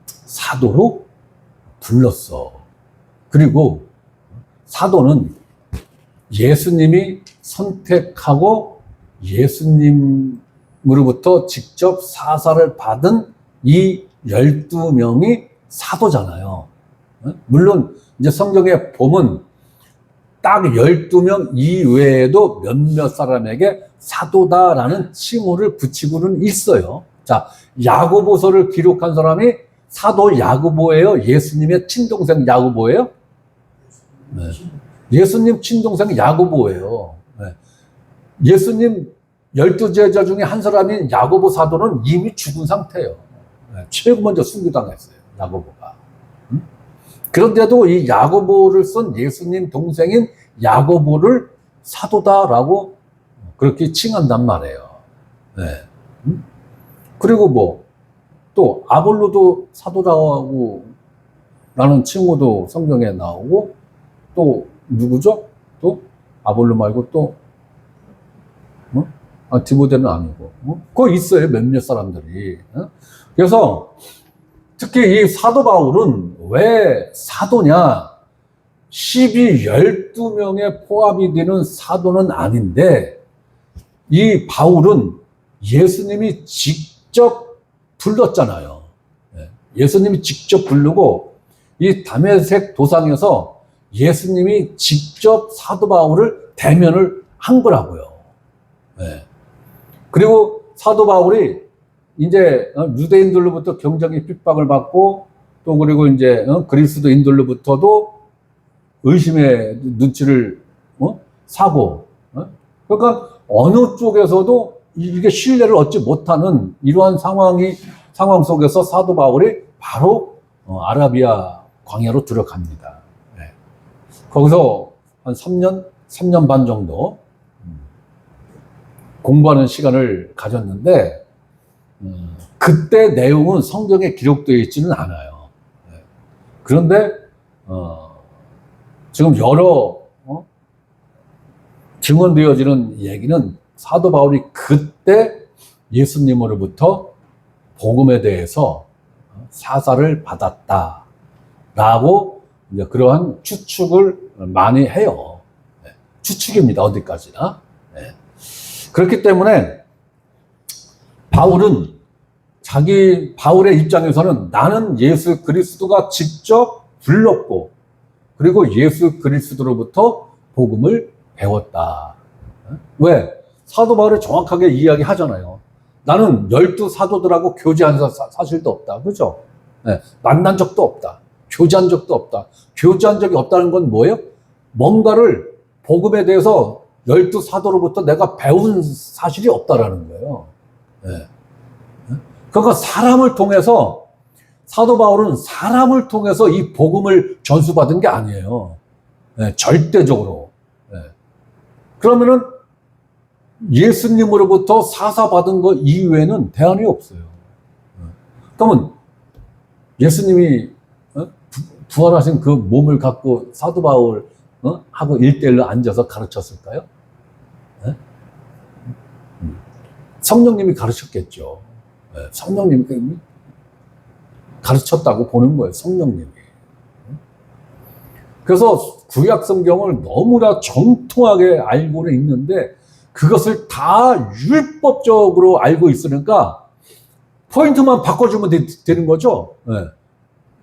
사도로 불렀어. 그리고 사도는 예수님이 선택하고 예수님으로부터 직접 사사를 받은 이 12명이 사도잖아요. 물론 이제 성경에 보면 딱 12명 이외에도 몇몇 사람에게 사도다라는 칭호를 붙이고는 있어요. 자, 야고보서를 기록한 사람이 사도 야고보예요? 예수님의 친동생 야고보예요? 네. 예수님 친동생 야고보예요. 네. 예수님 12제자 중에 한 사람인 야고보 사도는 이미 죽은 상태예요. 네. 최고 먼저 순교당했어요, 야고보가. 그런데도 이 야고보를 쓴 예수님 동생인 야고보를 사도다라고 그렇게 칭한단 말이에요. 네. 그리고 또 아볼로도 사도라고 라는 칭호도 성경에 나오고, 또 누구죠? 또 아볼로 말고 또 디모데는 아니고 그거 있어요, 몇몇 사람들이. 그래서 특히 이 사도 바울은 왜 사도냐? 12명에 포함이 되는 사도는 아닌데, 이 바울은 예수님이 직접 불렀잖아요. 예수님이 직접 부르고, 이 다메섹 도상에서 예수님이 직접 사도 바울을 대면을 한 거라고요. 그리고 사도 바울이 이제 유대인들로부터 경쟁의 핍박을 받고, 또 그리고 이제 그리스도인들로부터도 의심의 눈치를 사고, 그러니까 어느 쪽에서도 이게 신뢰를 얻지 못하는 이러한 상황 속에서 사도 바울이 바로 아라비아 광야로 들어갑니다. 거기서 한 3년 반 정도 공부하는 시간을 가졌는데, 그때 내용은 성경에 기록되어 있지는 않아요. 그런데 지금 여러 증언되어지는 얘기는 사도 바울이 그때 예수님으로부터 복음에 대해서 사사를 받았다라고 이제 그러한 추측을 많이 해요. 추측입니다, 어디까지나. 그렇기 때문에 바울의 입장에서는 나는 예수 그리스도가 직접 불렀고, 그리고 예수 그리스도로부터 복음을 배웠다. 왜? 사도 바울이 정확하게 이야기하잖아요. 나는 12사도들하고 교제한 사실도 없다. 그죠? 만난 적도 없다. 교제한 적도 없다. 교제한 적이 없다는 건 뭐예요? 뭔가를 복음에 대해서 12사도로부터 내가 배운 사실이 없다라는 거예요. 그러니까 사람을 통해서, 사도 바울은 사람을 통해서 이 복음을 전수받은 게 아니에요. 절대적으로. 그러면은 예수님으로부터 사사받은 것 이외에는 대안이 없어요. 그러면 예수님이 부활하신 그 몸을 갖고 사도 바울 하고 1대1로 앉아서 가르쳤을까요? 예? 성령님이 가르쳤겠죠. 예, 성령님이 가르쳤다고 보는 거예요, 성령님이. 그래서 구약 성경을 너무나 정통하게 알고는 있는데 그것을 다 율법적으로 알고 있으니까 포인트만 바꿔주면 되는 거죠. 예.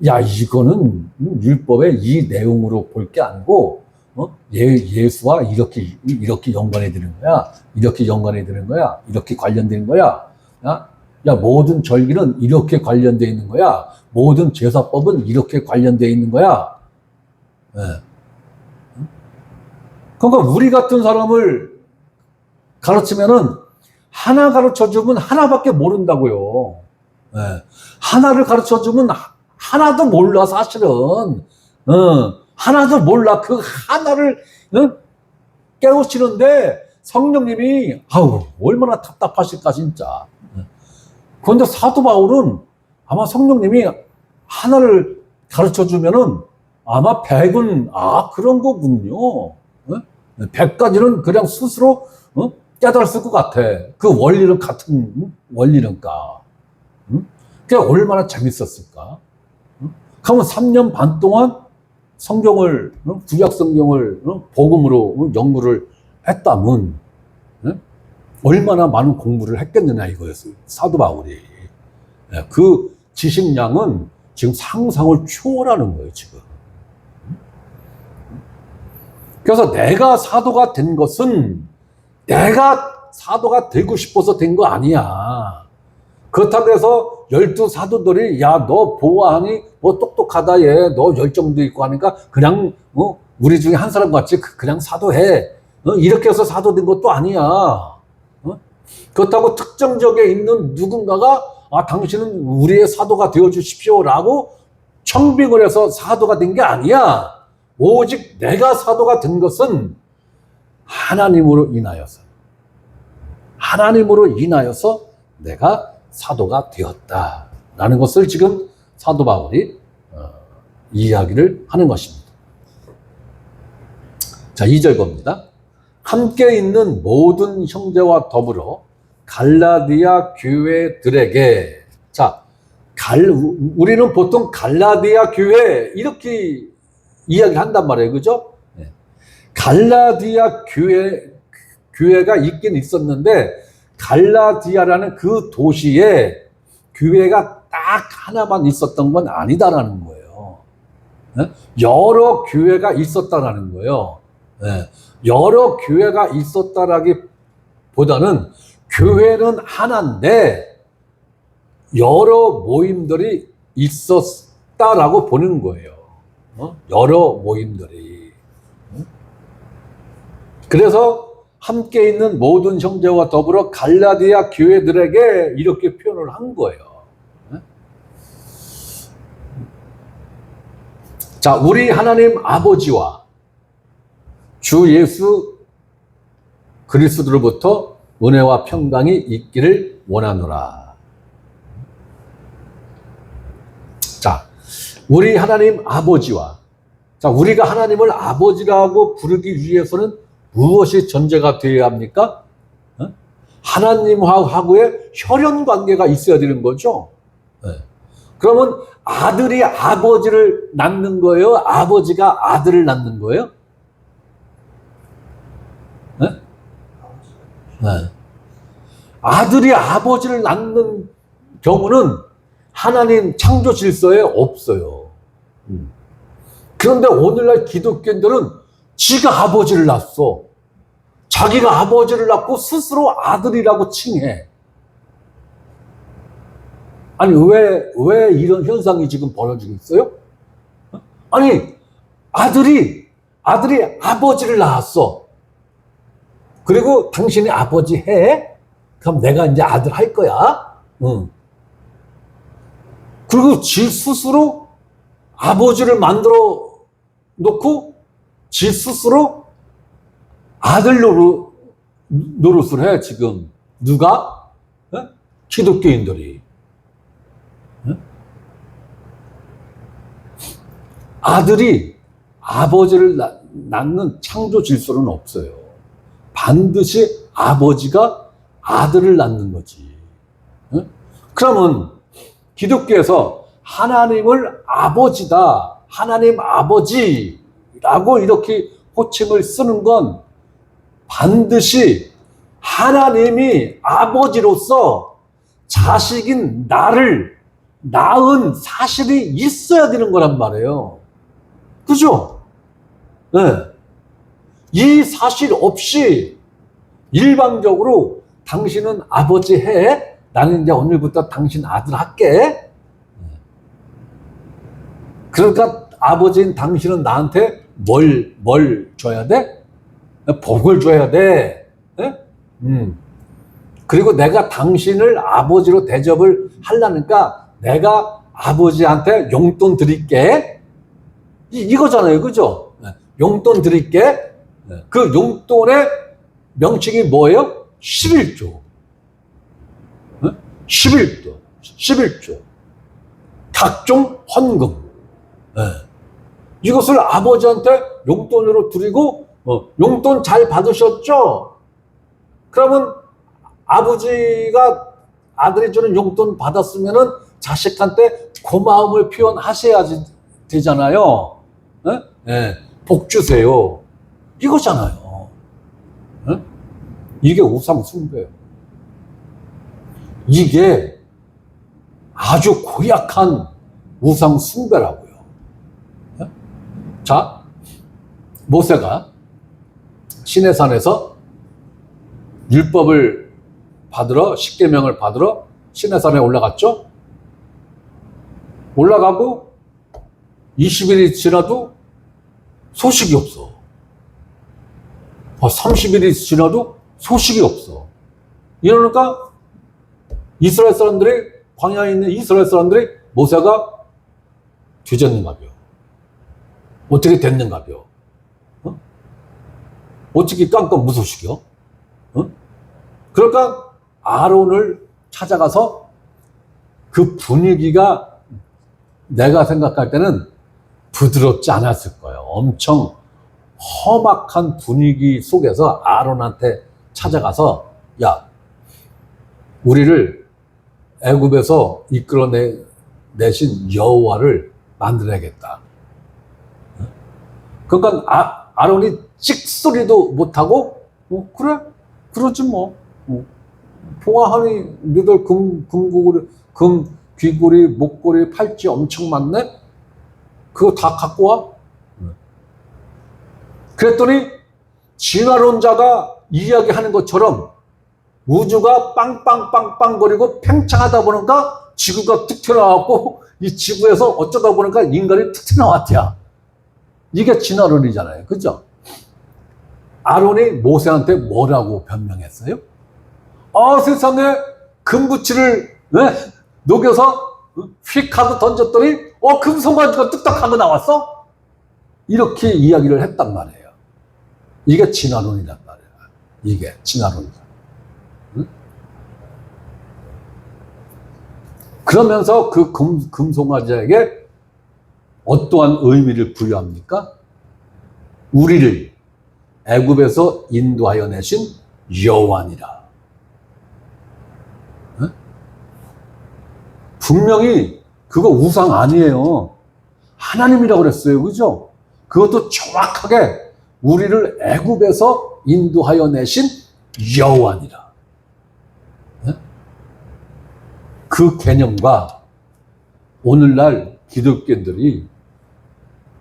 야, 이거는 율법의 이 내용으로 볼 게 아니고 예수와 이렇게 연관이 되는 거야. 이렇게 연관이 되는 거야. 이렇게 관련되는 거야. 야, 모든 절기는 이렇게 관련되어 있는 거야. 모든 제사법은 이렇게 관련되어 있는 거야. 예. 그러니까 우리 같은 사람을 가르치면은 하나 가르쳐주면 하나밖에 모른다고요. 예. 하나를 가르쳐주면 하나도 몰라, 사실은. 하나도 몰라. 그 하나를 깨우치는데 성령님이 아우 얼마나 답답하실까 진짜. 그런데 사도 바울은 아마 성령님이 하나를 가르쳐주면은 아마 100은 그런 거군요. 100까지는 그냥 스스로 깨달았을 것 같아. 그 원리는 같은 원리니까. 그게 얼마나 재밌었을까. 그러면 3년 반 동안 성경을, 구약 성경을 복음으로 연구를 했다면 얼마나 많은 공부를 했겠느냐 이거였어요, 사도 바울이. 그 지식량은 지금 상상을 초월하는 거예요, 지금. 그래서 내가 사도가 된 것은 내가 사도가 되고 싶어서 된 거 아니야. 그렇다고 해서 12사도들이 야, 너 보아하니 뭐 똑똑하다 얘, 너 열정도 있고 하니까 그냥 우리 중에 한 사람 같이 그냥 사도해. 이렇게 해서 사도 된 것도 아니야. 그렇다고 특정적에 있는 누군가가 당신은 우리의 사도가 되어 주십시오라고 청빙을 해서 사도가 된 게 아니야. 오직 내가 사도가 된 것은 하나님으로 인하여서 내가 사도가 되었다라는 것을 지금 사도 바울이 이야기를 하는 것입니다. 자, 2절 봅니다. 함께 있는 모든 형제와 더불어 갈라디아 교회들에게. 자, 우리는 보통 갈라디아 교회 이렇게 이야기한단 말이에요, 그죠? 네. 갈라디아 교회가 있긴 있었는데 갈라디아라는 그 도시에 교회가 딱 하나만 있었던 건 아니다라는 거예요. 네? 여러 교회가 있었다라는 거예요. 네. 여러 교회가 있었다라기보다는 교회는 하나인데 여러 모임들이 있었다라고 보는 거예요. 여러 모임들이. 그래서 함께 있는 모든 형제와 더불어 갈라디아 교회들에게 이렇게 표현을 한 거예요. 자, 우리 하나님 아버지와 주 예수 그리스도로부터 은혜와 평강이 있기를 원하노라. 자, 우리 하나님 아버지와, 자, 우리가 하나님을 아버지라고 부르기 위해서는 무엇이 전제가 되어야 합니까? 하나님하고의 혈연 관계가 있어야 되는 거죠. 그러면 아들이 아버지를 낳는 거예요? 아버지가 아들을 낳는 거예요? 아들이 아버지를 낳는 경우는 하나님 창조 질서에 없어요. 그런데 오늘날 기독교인들은 지가 아버지를 낳았어. 자기가 아버지를 낳고 스스로 아들이라고 칭해. 아니, 왜 이런 현상이 지금 벌어지고 있어요? 아니, 아들이 아버지를 낳았어. 그리고 당신이 아버지 해? 그럼 내가 이제 아들 할 거야. 그리고 지 스스로 아버지를 만들어 놓고 지 스스로 아들 노릇을 해, 지금. 누가? 기독교인들이. 아들이 아버지를 낳는 창조 질서는 없어요. 반드시 아버지가 아들을 낳는 거지. 응? 그러면 기독교에서 하나님을 아버지다, 하나님 아버지라고 이렇게 호칭을 쓰는 건 반드시 하나님이 아버지로서 자식인 나를 낳은 사실이 있어야 되는 거란 말이에요. 그죠? 네. 이 사실 없이 일방적으로 당신은 아버지 해, 나는 이제 오늘부터 당신 아들 할게. 그러니까 아버지인 당신은 나한테 뭘 줘야 돼? 복을 줘야 돼. 네? 그리고 내가 당신을 아버지로 대접을 하려니까 내가 아버지한테 용돈 드릴게. 이거잖아요. 그죠? 용돈 드릴게. 그 용돈의 명칭이 뭐예요? 11조. 11조. 각종 헌금. 이것을 아버지한테 용돈으로 드리고, 용돈 잘 받으셨죠? 그러면 아버지가 아들이 주는 용돈 받았으면은 자식한테 고마움을 표현하셔야 되잖아요. 복 주세요. 이거잖아요. 이게 우상 숭배예요. 이게 아주 고약한 우상 숭배라고요. 자, 모세가 시내산에서 율법을 받으러, 십계명을 받으러 시내산에 올라갔죠. 올라가고 20일이 지나도 소식이 없어. 30일이 지나도 소식이 없어. 이러니까 이스라엘 사람들이, 광야에 있는 이스라엘 사람들이 모세가 뒤졌는가벼. 어떻게 됐는가벼. 어떻게 깜깜 무소식이요? 그러니까 아론을 찾아가서 그 분위기가 내가 생각할 때는 부드럽지 않았을 거예요. 엄청 험악한 분위기 속에서 아론한테 찾아가서, 야, 우리를 애굽에서 이끌어내신 여호와를 만들어야겠다. 그러니까 아론이 찍소리도 못하고, 그래, 그러지 뭐. 보아하니 너희들 귀고리, 목고리, 팔찌 엄청 많네? 그거 다 갖고 와? 그랬더니 진화론자가 이야기하는 것처럼 우주가 빵빵빵빵거리고 팽창하다 보니까 지구가 툭 튀어나왔고, 이 지구에서 어쩌다 보니까 인간이 툭 튀어나왔대요. 이게 진화론이잖아요. 그죠? 아론이 모세한테 뭐라고 변명했어요? 세상에 금붙이를 녹여서 휙 하고 던졌더니 금송아지가 뚝딱 하고 나왔어? 이렇게 이야기를 했단 말이에요. 이게 진화론이란 말이에요. 이게 진화론이다. 그러면서 그 금송아지에게 어떠한 의미를 부여합니까? 우리를 애굽에서 인도하여 내신 여호와니라. 분명히 그거 우상 아니에요. 하나님이라고 그랬어요. 그죠? 그것도 정확하게 우리를 애굽에서 인도하여 내신 여호와니라. 그 개념과 오늘날 기독교인들이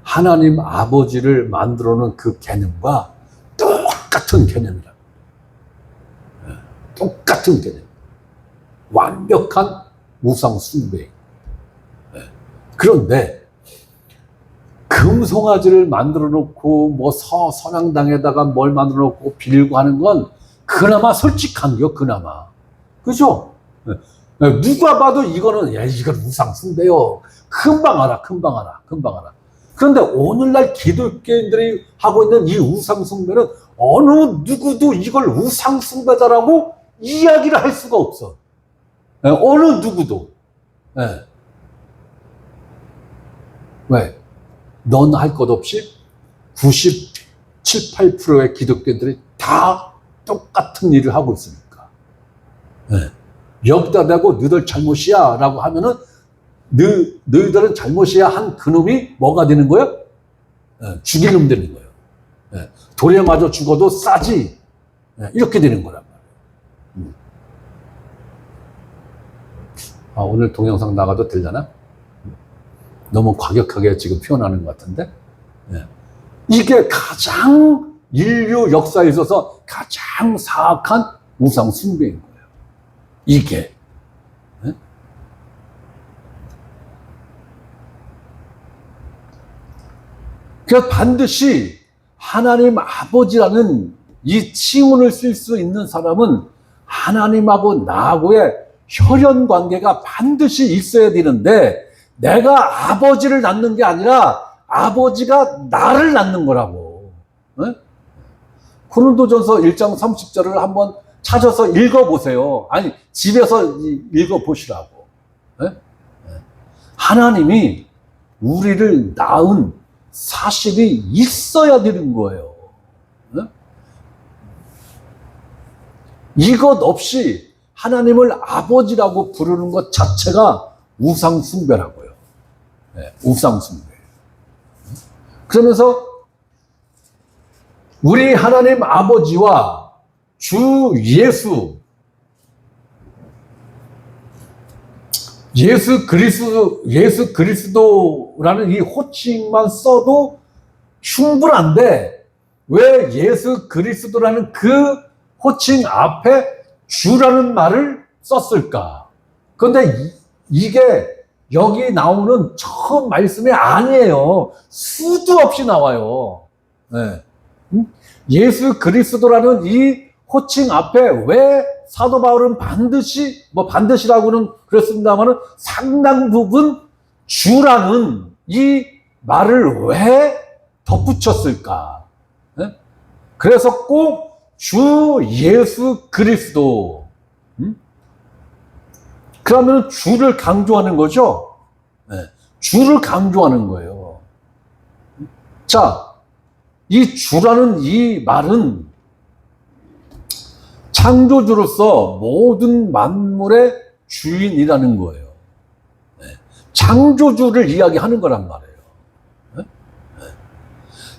하나님 아버지를 만들어 놓은 그 개념과 똑같은 개념이라. 똑같은 개념. 완벽한 우상 숭배. 그런데 금송아지를 만들어 놓고 뭐 선양당에다가 뭘 만들어 놓고 빌고 하는 건 그나마 솔직한 거, 그나마. 그죠? 누가 봐도 이건 우상 숭배요. 금방 알아. 그런데 오늘날 기독교인들이 하고 있는 이 우상 숭배는 어느 누구도 이걸 우상 숭배다라고 이야기를 할 수가 없어. 어느 누구도. 왜? 넌 할 것 없이 97, 8%의 기독교인들이 다 똑같은 일을 하고 있으니까. 네. 여기다 대고 너희들 잘못이야 라고 하면은 너희들은 잘못이야 한 그놈이 뭐가 되는 거예요? 네. 죽일 놈 되는 거예요. 네. 돌에 맞아 죽어도 싸지. 네. 이렇게 되는 거란 말이에요. 아, 오늘 동영상 나가도 되려나? 너무 과격하게 지금 표현하는 것 같은데? 네. 이게 가장 인류 역사에 있어서 가장 사악한 우상 숭배인 거예요. 이게. 네? 그래서 반드시 하나님 아버지라는 이 칭언을 쓸 수 있는 사람은 하나님하고 나하고의 혈연 관계가 반드시 있어야 되는데, 내가 아버지를 낳는 게 아니라 아버지가 나를 낳는 거라고. 네? 고린도전서 1장 30절을 한번 찾아서 읽어보세요. 아니, 집에서 읽어보시라고. 네? 하나님이 우리를 낳은 사실이 있어야 되는 거예요. 네? 이것 없이 하나님을 아버지라고 부르는 것 자체가 우상숭배라고요. 네, 우상숭배. 그러면서 우리 하나님 아버지와 주 예수 그리스도라는 이 호칭만 써도 충분한데, 왜 예수 그리스도라는 그 호칭 앞에 주라는 말을 썼을까? 그런데 이게 여기 나오는 처음 말씀이 아니에요. 수도 없이 나와요. 네. 예수 그리스도라는 이 호칭 앞에 왜 사도 바울은 반드시라고는 그랬습니다만은 상당 부분 주라는 이 말을 왜 덧붙였을까? 네? 그래서 꼭 주 예수 그리스도. 그러면 주를 강조하는 거죠. 네. 주를 강조하는 거예요. 자, 이 주라는 이 말은 창조주로서 모든 만물의 주인이라는 거예요. 네. 창조주를 이야기하는 거란 말이에요. 네? 네.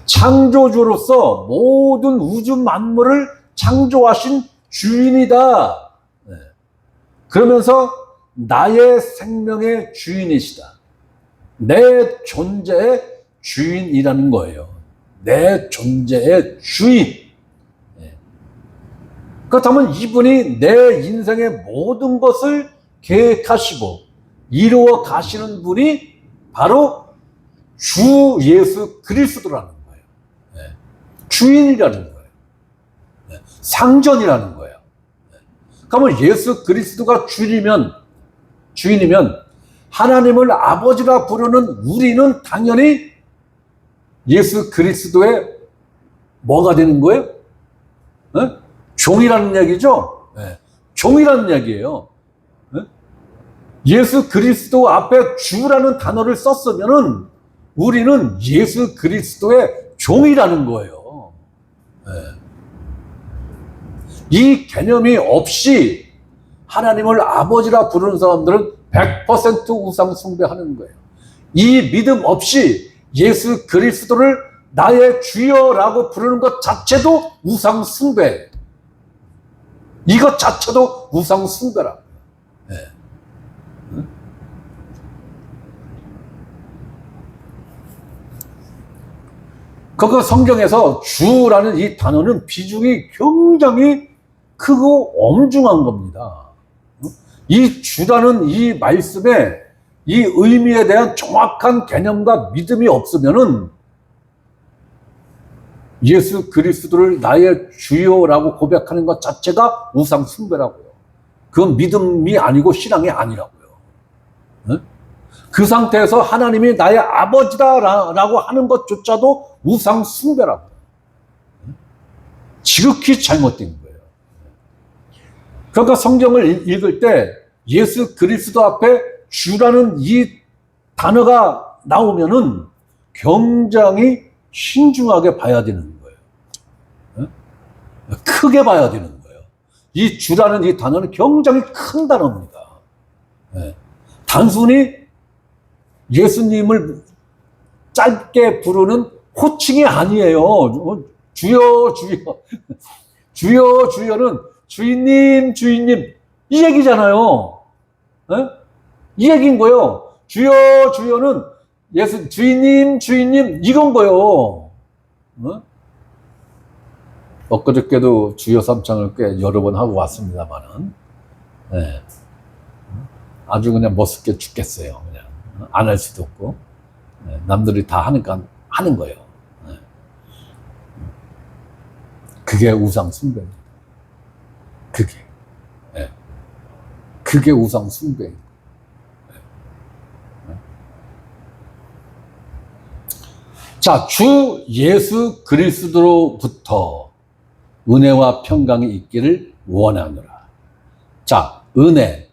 창조주로서 모든 우주 만물을 창조하신 주인이다. 네. 그러면서 나의 생명의 주인이시다. 내 존재의 주인이라는 거예요. 내 존재의 주인. 그렇다면 이분이 내 인생의 모든 것을 계획하시고 이루어 가시는 분이 바로 주 예수 그리스도라는 거예요. 주인이라는 거예요. 상전이라는 거예요. 그러면 예수 그리스도가 주인이면 하나님을 아버지라 부르는 우리는 당연히 예수 그리스도의 뭐가 되는 거예요? 네? 종이라는 얘기죠? 네. 종이라는 얘기예요. 네? 예수 그리스도 앞에 주라는 단어를 썼으면은 우리는 예수 그리스도의 종이라는 거예요. 네. 이 개념이 없이 하나님을 아버지라 부르는 사람들은 100% 우상 숭배하는 거예요. 이 믿음 없이 예수 그리스도를 나의 주여라고 부르는 것 자체도 우상 숭배. 이것 자체도 우상 숭배라. 네. 그 성경에서 주라는 이 단어는 비중이 굉장히 크고 엄중한 겁니다. 이 주라는 이 말씀에 이 의미에 대한 정확한 개념과 믿음이 없으면은 예수 그리스도를 나의 주요라고 고백하는 것 자체가 우상 숭배라고요. 그건 믿음이 아니고 신앙이 아니라고요. 그 상태에서 하나님이 나의 아버지다라고 하는 것조차도 우상 숭배라고요. 지극히 잘못된 거예요. 그러니까 성경을 읽을 때 예수 그리스도 앞에 주라는 이 단어가 나오면은 굉장히 신중하게 봐야 되는 거예요. 크게 봐야 되는 거예요. 이 주라는 이 단어는 굉장히 큰 단어입니다. 예. 단순히 예수님을 짧게 부르는 호칭이 아니에요. 주여, 주여. 주여, 주여는 주인님, 주인님. 이 얘기잖아요. 예? 이 얘기인 거예요. 주여, 주여는 주인님, 주인님. 이건 거예요. 엊그저께도 주여 삼창을 꽤 여러 번 하고 왔습니다만은, 네. 아주 그냥 멋있게 죽겠어요. 그냥 안 할 수도 없고, 네. 남들이 다 하니까 하는 거예요. 네. 그게 우상 숭배입니다. 그게 우상 숭배입니다. 자, 주 예수 그리스도로부터 은혜와 평강이 있기를 원하노라. 자, 은혜,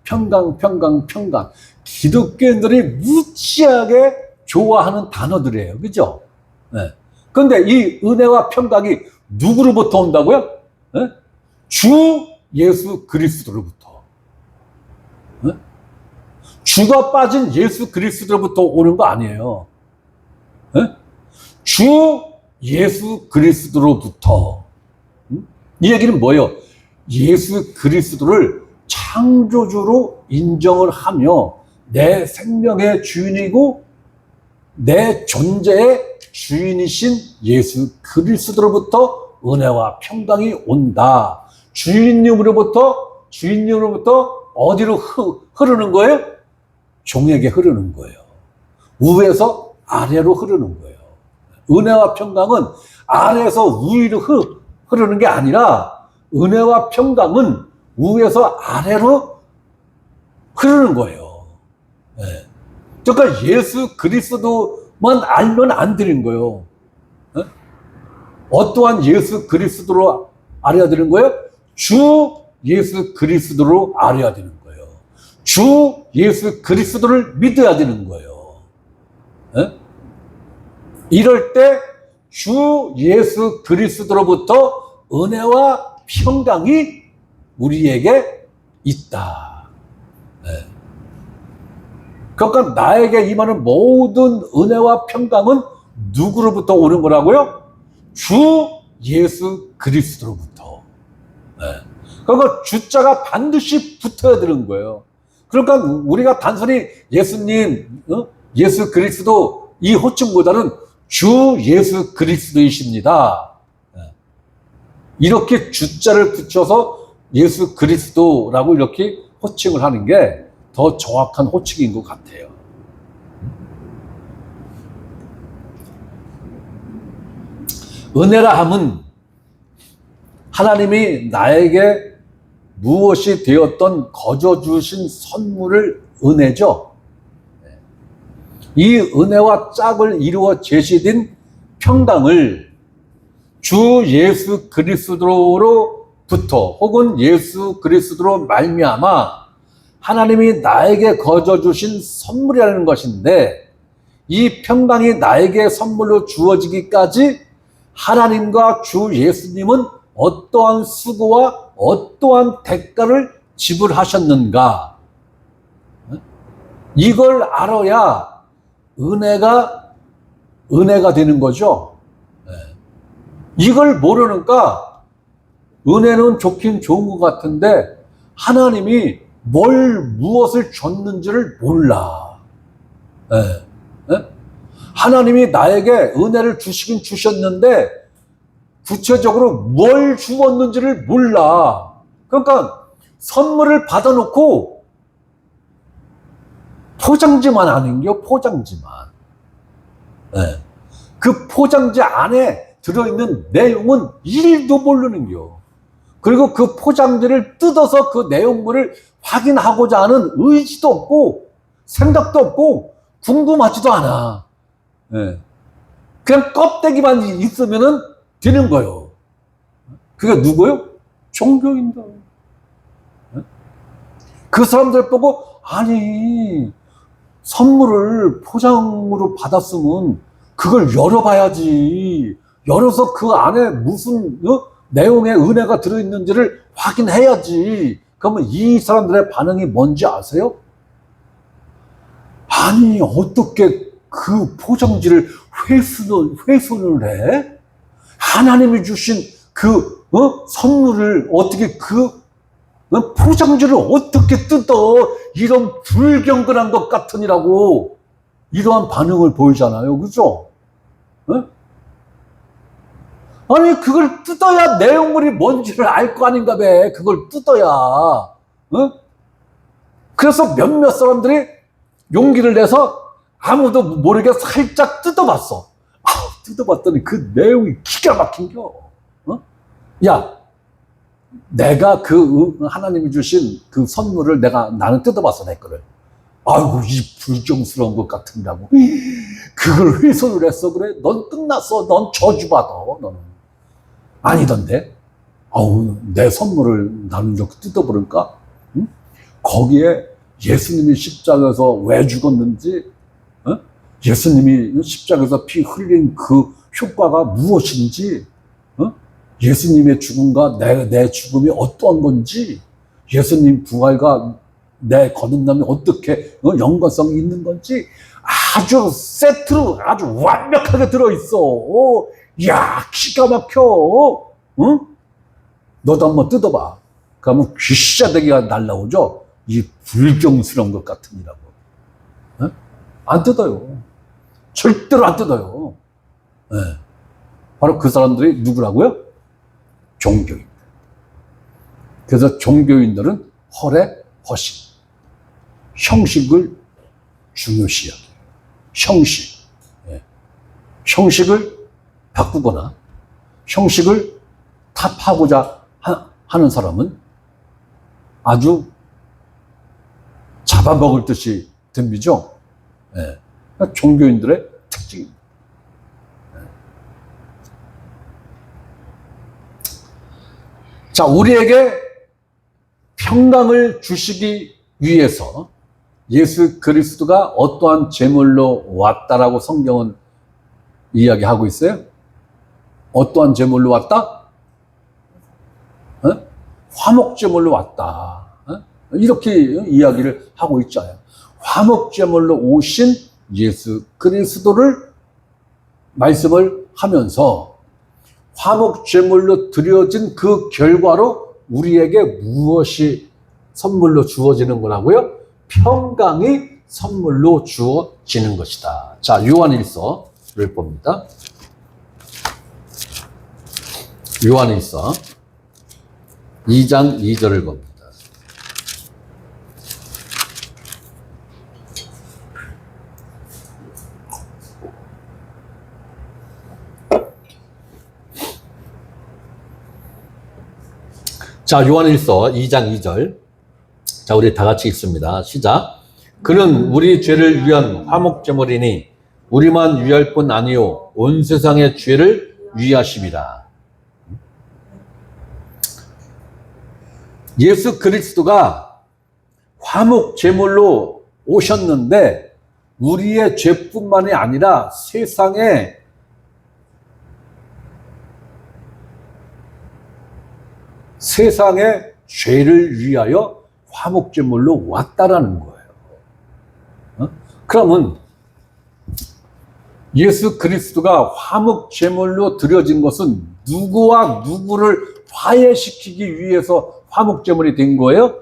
평강. 기독교인들이 무지하게 좋아하는 단어들이에요. 그죠? 네. 근데 이 은혜와 평강이 누구로부터 온다고요? 네? 주 예수 그리스도로부터. 네? 주가 빠진 예수 그리스도로부터 오는 거 아니에요. 네? 주 예수 그리스도로부터. 이 얘기는 뭐예요? 예수 그리스도를 창조주로 인정을 하며 내 생명의 주인이고 내 존재의 주인이신 예수 그리스도로부터 은혜와 평강이 온다. 주인님으로부터 어디로 흐르는 거예요? 종에게 흐르는 거예요. 위에서 아래로 흐르는 거예요. 은혜와 평강은 아래에서 위로 흐르는 게 아니라 은혜와 평강은 위에서 아래로 흐르는 거예요. 네. 그러니까 예수 그리스도만 알면 안 되는 거예요. 네? 어떠한 예수 그리스도로 알아야 되는 거예요? 주 예수 그리스도로 알아야 되는 거예요. 주 예수 그리스도를 믿어야 되는 거예요. 네? 이럴 때 주 예수 그리스도로부터 은혜와 평강이 우리에게 있다. 네. 그러니까 나에게 임하는 모든 은혜와 평강은 누구로부터 오는 거라고요? 주 예수 그리스도로부터. 네. 그러니까 주자가 반드시 붙어야 되는 거예요. 그러니까 우리가 단순히 예수님, 예수 그리스도 이 호칭보다는 주 예수 그리스도이십니다. 이렇게 주자를 붙여서 예수 그리스도라고 이렇게 호칭을 하는 게 더 정확한 호칭인 것 같아요. 은혜라 함은 하나님이 나에게 무엇이 되었던 거저 주신 선물을 은혜죠. 이 은혜와 짝을 이루어 제시된 평강을 주 예수 그리스도로부터 혹은 예수 그리스도로 말미암아 하나님이 나에게 거저 주신 선물이라는 것인데, 이 평강이 나에게 선물로 주어지기까지 하나님과 주 예수님은 어떠한 수고와 어떠한 대가를 지불하셨는가, 이걸 알아야 은혜가 되는 거죠. 이걸 모르니까 은혜는 좋긴 좋은 것 같은데 하나님이 무엇을 줬는지를 몰라. 하나님이 나에게 은혜를 주시긴 주셨는데 구체적으로 뭘 주었는지를 몰라. 그러니까 선물을 받아놓고 포장지만 아는겨, 포장지만. 그 포장지 안에 들어있는 내용은 1도 모르는겨. 그리고 그 포장지를 뜯어서 그 내용물을 확인하고자 하는 의지도 없고 생각도 없고 궁금하지도 않아. 그냥 껍데기만 있으면 되는 거예요. 그게 누구예요? 종교인들. 그 사람들 보고, 아니 선물을 포장으로 받았으면 그걸 열어봐야지. 열어서 그 안에 무슨 내용의 은혜가 들어있는지를 확인해야지. 그러면 이 사람들의 반응이 뭔지 아세요? 아니, 어떻게 그 포장지를 훼손을 해? 하나님이 주신 그 선물을 어떻게 그 포장지를 어떻게 뜯어? 이런 불경건한 것 같으니라고 이러한 반응을 보이잖아요. 그죠? 아니, 그걸 뜯어야 내용물이 뭔지를 알 거 아닌가 봐. 그걸 뜯어야. 그래서 몇몇 사람들이 용기를 내서 아무도 모르게 살짝 뜯어봤어. 뜯어봤더니 그 내용이 기가 막힌겨. 야, 내가 그 하나님이 주신 그 선물을 나는 뜯어봤어, 내 거를. 아이고, 이 불경스러운 것 같은다고. 그걸 훼손을 했어. 그래? 넌 끝났어. 넌 저주받아, 너는. 아니던데? 내 선물을 나는 이렇게 뜯어버릴까? 응? 거기에 예수님이 십자가에서 왜 죽었는지, 예수님이 십자가에서 피 흘린 그 효과가 무엇인지, 예수님의 죽음과 내 죽음이 어떠한 건지, 예수님 부활과 내 거듭남이 어떻게 연관성이 있는 건지 아주 세트로 아주 완벽하게 들어있어. 야, 기가 막혀. 응? 너도 한번 뜯어봐. 그러면 귀샤대기가 날라오죠. 이 불경스러운 것 같으니라고. 안 뜯어요. 절대로 안 뜯어요. 네. 바로 그 사람들이 누구라고요? 종교인. 그래서 종교인들은 허례, 허식, 형식을 중요시하게. 형식. 네. 형식을 바꾸거나 형식을 탑하고자 하는 사람은 아주 잡아먹을 듯이 덤비죠. 네. 종교인들의 특징입니다. 네. 자, 우리에게 평강을 주시기 위해서 예수 그리스도가 어떠한 제물로 왔다라고 성경은 이야기하고 있어요? 어떠한 제물로 왔다? 화목제물로 왔다. 이렇게 이야기를 하고 있잖아요. 화목제물로 오신 예수 그리스도를 말씀을 하면서 화목제물로 드려진 그 결과로 우리에게 무엇이 선물로 주어지는 거라고요? 평강이 선물로 주어지는 것이다. 자, 요한일서를 봅니다. 요한일서 2장 2절을 봅니다. 자, 요한일서 2장 2절. 자, 우리 다 같이 읽습니다. 시작. 그는 우리 죄를 위한 화목제물이니 우리만 위할 뿐 아니요 온 세상의 죄를 위하심이라. 예수 그리스도가 화목제물로 오셨는데 우리의 죄뿐만이 아니라 세상의 죄를 위하여 화목제물로 왔다라는 거예요. 그러면 예수 그리스도가 화목제물로 드려진 것은 누구와 누구를 화해시키기 위해서 화목제물이 된 거예요?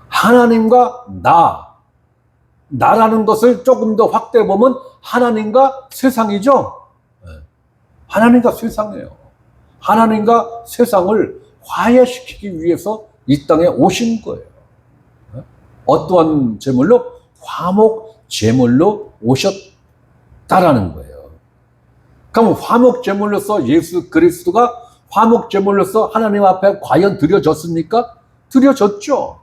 하나님과 나라는 것을 조금 더 확대해 보면 하나님과 세상이죠. 하나님과 세상이에요. 하나님과 세상을 화해시키기 위해서 이 땅에 오신 거예요. 어떠한 제물로? 화목 제물로 오셨다라는 거예요. 그럼 화목 제물로서 예수 그리스도가 화목 제물로서 하나님 앞에 과연 드려졌습니까? 드려졌죠.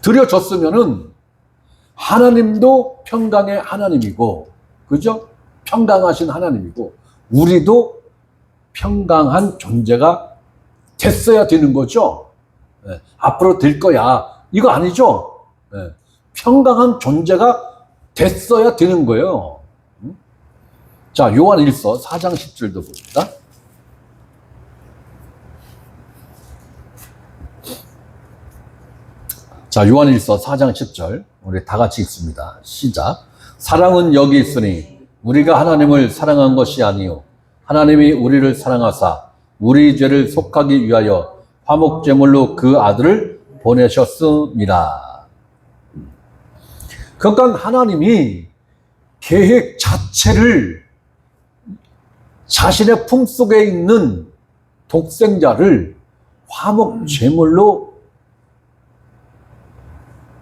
드려졌으면은 하나님도 평강의 하나님이고, 그죠? 평강하신 하나님이고, 우리도 평강한 존재가 됐어야 되는 거죠. 앞으로 될 거야. 이거 아니죠? 평강한 존재가 됐어야 되는 거예요. 자, 요한 1서 4장 10절도 봅니다. 자, 요한 1서 4장 10절. 우리 다 같이 읽습니다. 시작. 사랑은 여기 있으니 우리가 하나님을 사랑한 것이 아니요 하나님이 우리를 사랑하사 우리 죄를 속하기 위하여 화목제물로 그 아들을 보내셨습니다. 그러니까 하나님이 계획 자체를 자신의 품속에 있는 독생자를 화목제물로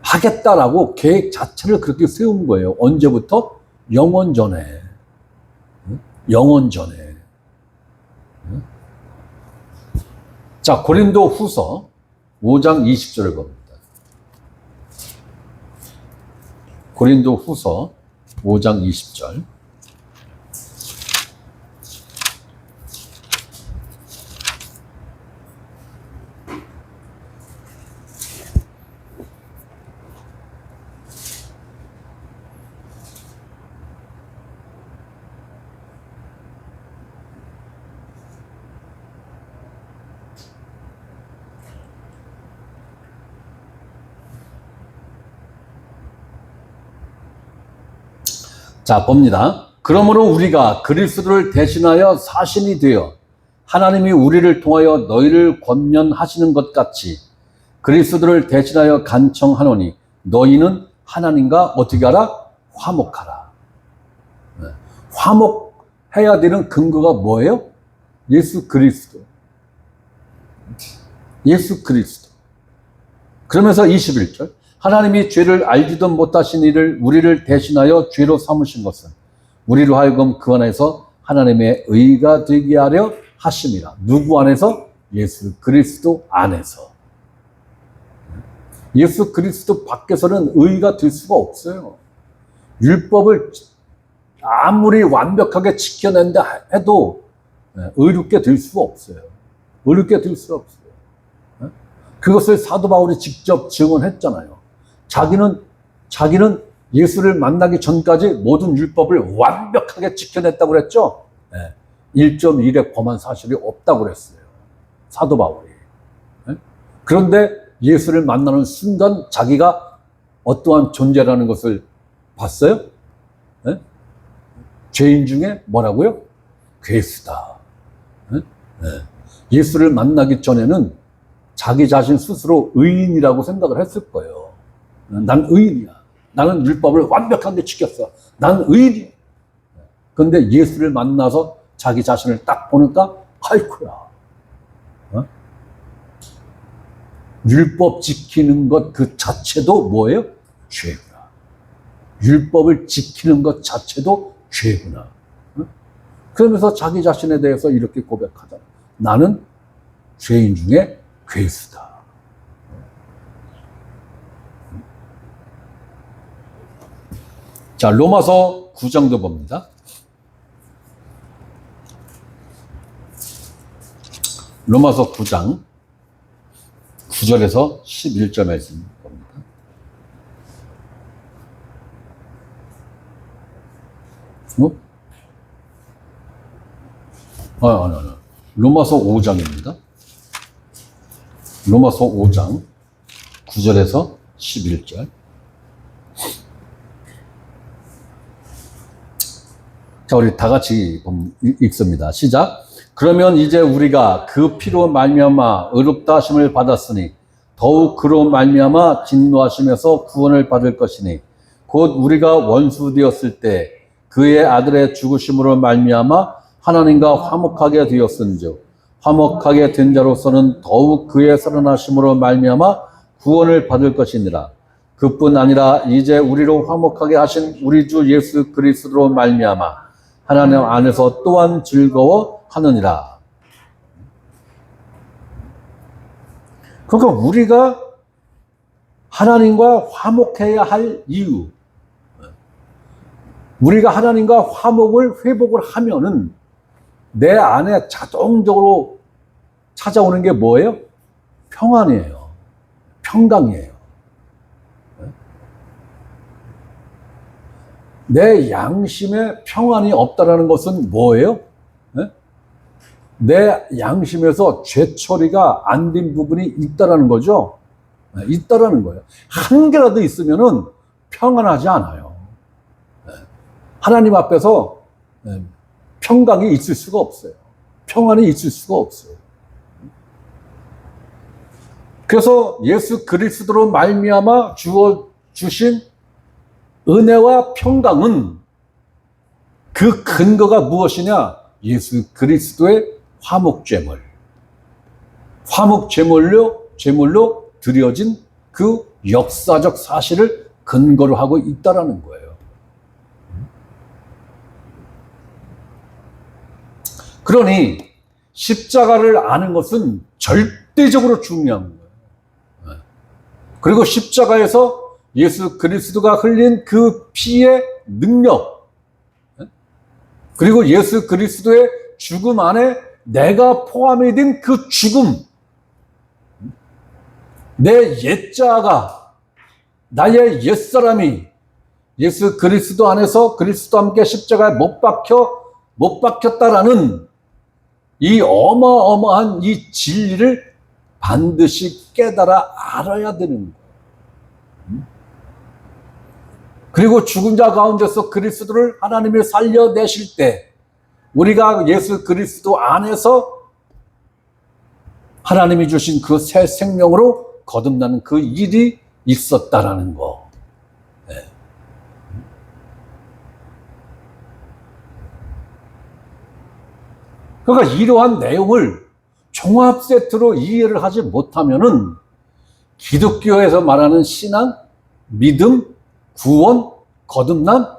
하겠다라고 계획 자체를 그렇게 세운 거예요. 언제부터? 영원 전에. 영원 전에. 자, 고린도 후서 5장 20절을 봅니다. 고린도 후서 5장 20절. 자, 봅니다. 그러므로 우리가 그리스도를 대신하여 사신이 되어 하나님이 우리를 통하여 너희를 권면하시는 것 같이 그리스도를 대신하여 간청하노니 너희는 하나님과 어떻게 하라? 화목하라. 화목해야 되는 근거가 뭐예요? 예수 그리스도. 예수 그리스도. 그러면서 21절. 하나님이 죄를 알지도 못하신 이를 우리를 대신하여 죄로 삼으신 것은 우리로 하여금 그 안에서 하나님의 의가 되게 하려 하심이라. 누구 안에서? 예수 그리스도 안에서. 예수 그리스도 밖에서는 의가 될 수가 없어요. 율법을 아무리 완벽하게 지켜낸다 해도 의롭게 될 수가 없어요. 의롭게 될 수가 없어요. 그것을 사도 바울이 직접 증언했잖아요. 자기는 예수를 만나기 전까지 모든 율법을 완벽하게 지켜냈다고 그랬죠. 1.1의 범한 사실이 없다고 그랬어요. 사도 바울이. 그런데 예수를 만나는 순간 자기가 어떠한 존재라는 것을 봤어요? 죄인 중에 뭐라고요? 괴수다. 예수를 만나기 전에는 자기 자신 스스로 의인이라고 생각을 했을 거예요. 난 의인이야. 나는 율법을 완벽하게 지켰어. 난 의인이야. 그런데 예수를 만나서 자기 자신을 딱 보니까 아이쿠야. 율법 지키는 것 그 자체도 뭐예요? 죄구나. 율법을 지키는 것 자체도 죄구나. 그러면서 자기 자신에 대해서 이렇게 고백하잖아. 나는 죄인 중에 괴수다. 자, 로마서 9장도 봅니다. 로마서 9장 9절에서 11절 말씀 봅니다. 로마서 5장입니다. 로마서 5장 9절에서 11절. 자, 우리 다 같이 읽습니다. 시작. 그러면 이제 우리가 그 피로 말미암아 의롭다 하심을 받았으니 더욱 그로 말미암아 진노하심에서 구원을 받을 것이니 곧 우리가 원수 되었을 때 그의 아들의 죽으심으로 말미암아 하나님과 화목하게 되었은즉 화목하게 된 자로서는 더욱 그의 살아나심으로 말미암아 구원을 받을 것이니라. 그뿐 아니라 이제 우리로 화목하게 하신 우리 주 예수 그리스도로 말미암아 하나님 안에서 또한 즐거워하느니라. 그러니까 우리가 하나님과 화목해야 할 이유, 우리가 하나님과 화목을 회복을 하면은 내 안에 자동적으로 찾아오는 게 뭐예요? 평안이에요. 평강이에요. 내 양심에 평안이 없다라는 것은 뭐예요? 네? 내 양심에서 죄 처리가 안 된 부분이 있다라는 거죠. 네, 있다라는 거예요. 한 개라도 있으면은 평안하지 않아요. 네. 하나님 앞에서 평강이 있을 수가 없어요. 평안이 있을 수가 없어요. 그래서 예수 그리스도로 말미암아 주신 은혜와 평강은 그 근거가 무엇이냐? 예수 그리스도의 제물로 드려진 그 역사적 사실을 근거로 하고 있다라는 거예요. 그러니 십자가를 아는 것은 절대적으로 중요한 거예요. 그리고 십자가에서 예수 그리스도가 흘린 그 피의 능력, 그리고 예수 그리스도의 죽음 안에 내가 포함이 된 그 죽음, 내 옛자아가, 나의 옛사람이 예수 그리스도 안에서 그리스도와 함께 십자가에 못 박혔다라는 이 어마어마한 이 진리를 반드시 깨달아 알아야 되는 거예요. 그리고 죽은 자 가운데서 그리스도를 하나님이 살려내실 때 우리가 예수 그리스도 안에서 하나님이 주신 그 새 생명으로 거듭나는 그 일이 있었다라는 거. 네. 그러니까 이러한 내용을 종합 세트로 이해를 하지 못하면은 기독교에서 말하는 신앙, 믿음, 구원, 거듭남,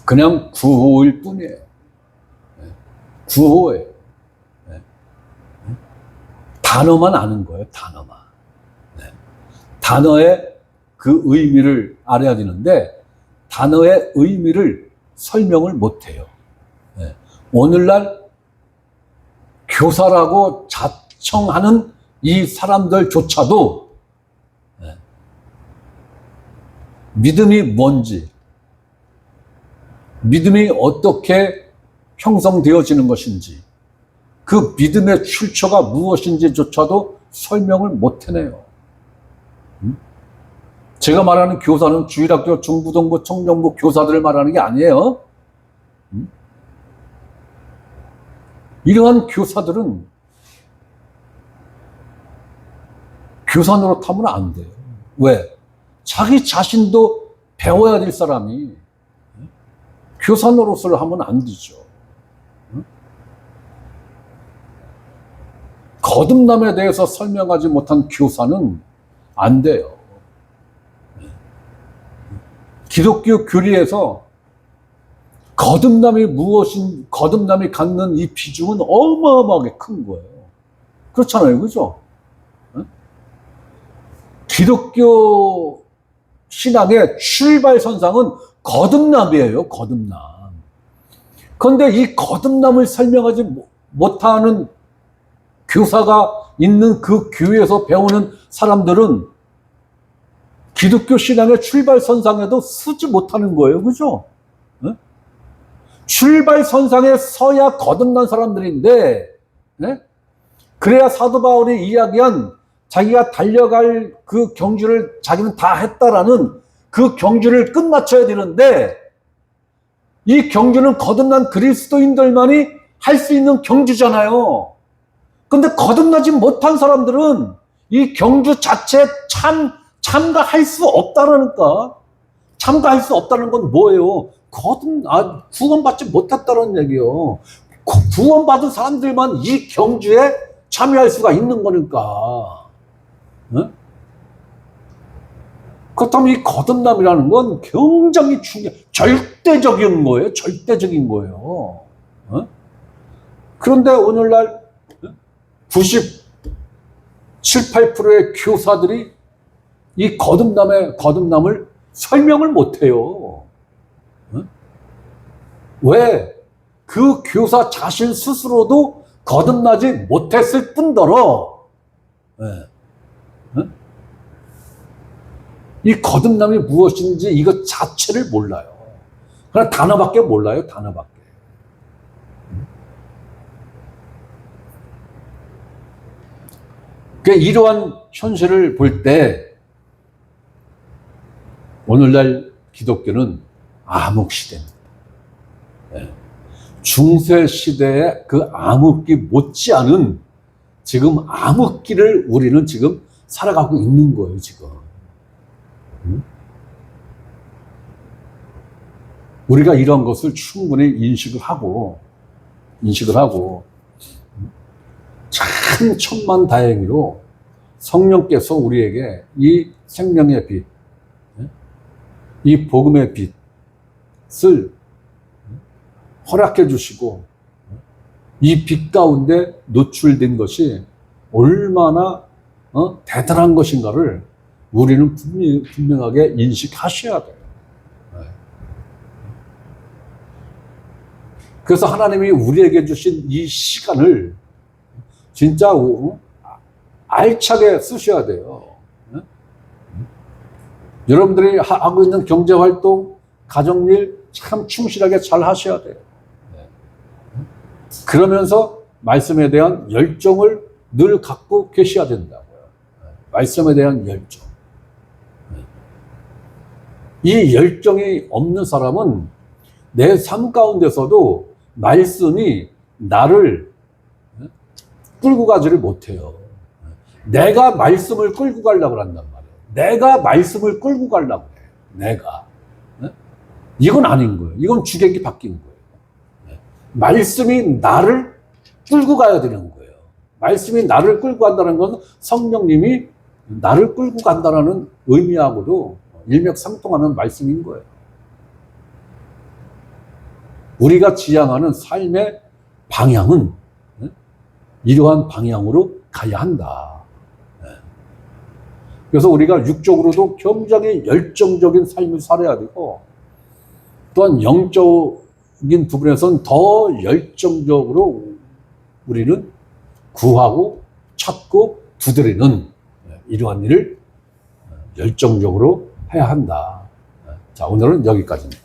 그냥 구호일 뿐이에요. 구호예요. 단어만 아는 거예요, 단어만. 단어의 그 의미를 알아야 되는데 단어의 의미를 설명을 못해요. 오늘날 교사라고 자청하는 이 사람들조차도 믿음이 뭔지, 믿음이 어떻게 형성되어지는 것인지, 그 믿음의 출처가 무엇인지조차도 설명을 못 해내요. 제가 말하는 교사는 주일학교, 중부동부, 청정부 교사들을 말하는 게 아니에요. 이러한 교사들은 교사 노릇하면 안 돼요. 왜? 자기 자신도 배워야 될 사람이 교사 노릇을 하면 안 되죠. 거듭남에 대해서 설명하지 못한 교사는 안 돼요. 기독교 교리에서 거듭남이 갖는 이 비중은 어마어마하게 큰 거예요. 그렇잖아요. 그죠? 기독교 신앙의 출발선상은 거듭남이에요. 거듭남. 그런데 이 거듭남을 설명하지 못하는 교사가 있는 그 교회에서 배우는 사람들은 기독교 신앙의 출발선상에도 서지 못하는 거예요. 그죠? 출발선상에 서야 거듭난 사람들인데, 그래야 사도 바울이 이야기한 자기가 달려갈 그 경주를 자기는 다 했다라는 그 경주를 끝마쳐야 되는데, 이 경주는 거듭난 그리스도인들만이 할 수 있는 경주잖아요. 근데 거듭나지 못한 사람들은 이 경주 자체에 참가할 수 없다라니까. 참가할 수 없다는 건 뭐예요? 구원받지 못했다는 얘기요. 구원받은 사람들만 이 경주에 참여할 수가 있는 거니까. 그렇다면 이 거듭남이라는 건 굉장히 절대적인 거예요. 절대적인 거예요. 그런데 오늘날 97, 8%의 교사들이 이 거듭남을 설명을 못해요. 왜? 그 교사 자신 스스로도 거듭나지 못했을 뿐더러 이 거듭남이 무엇인지 이것 자체를 몰라요. 그냥 단어밖에 몰라요. 단어밖에. 그러니까 이러한 현실을 볼 때 오늘날 기독교는 암흑시대입니다. 중세시대의 그 암흑기 못지않은 지금 암흑기를 우리는 지금 살아가고 있는 거예요, 지금. 우리가 이런 것을 충분히 인식을 하고 참 천만다행히로 성령께서 우리에게 이 생명의 빛, 이 복음의 빛을 허락해 주시고 이 빛 가운데 노출된 것이 얼마나 대단한 것인가를 우리는 분명하게 인식하셔야 돼요. 그래서 하나님이 우리에게 주신 이 시간을 진짜 알차게 쓰셔야 돼요. 여러분들이 하고 있는 경제활동, 가정일 참 충실하게 잘 하셔야 돼요. 그러면서 말씀에 대한 열정을 늘 갖고 계셔야 된다고요. 말씀에 대한 열정. 이 열정이 없는 사람은 내 삶 가운데서도 말씀이 나를 끌고 가지를 못해요. 내가 말씀을 끌고 가려고 한단 말이에요. 내가 말씀을 끌고 가려고 해요. 내가. 이건 아닌 거예요. 이건 주객이 바뀐 거예요. 말씀이 나를 끌고 가야 되는 거예요. 말씀이 나를 끌고 간다는 건 성령님이 나를 끌고 간다는 의미하고도 일맥상통하는 말씀인 거예요. 우리가 지향하는 삶의 방향은 이러한 방향으로 가야 한다. 그래서 우리가 육적으로도 굉장히 열정적인 삶을 살아야 되고 또한 영적인 부분에서는 더 열정적으로 우리는 구하고 찾고 두드리는 이러한 일을 열정적으로 해야 한다. 자, 오늘은 여기까지입니다.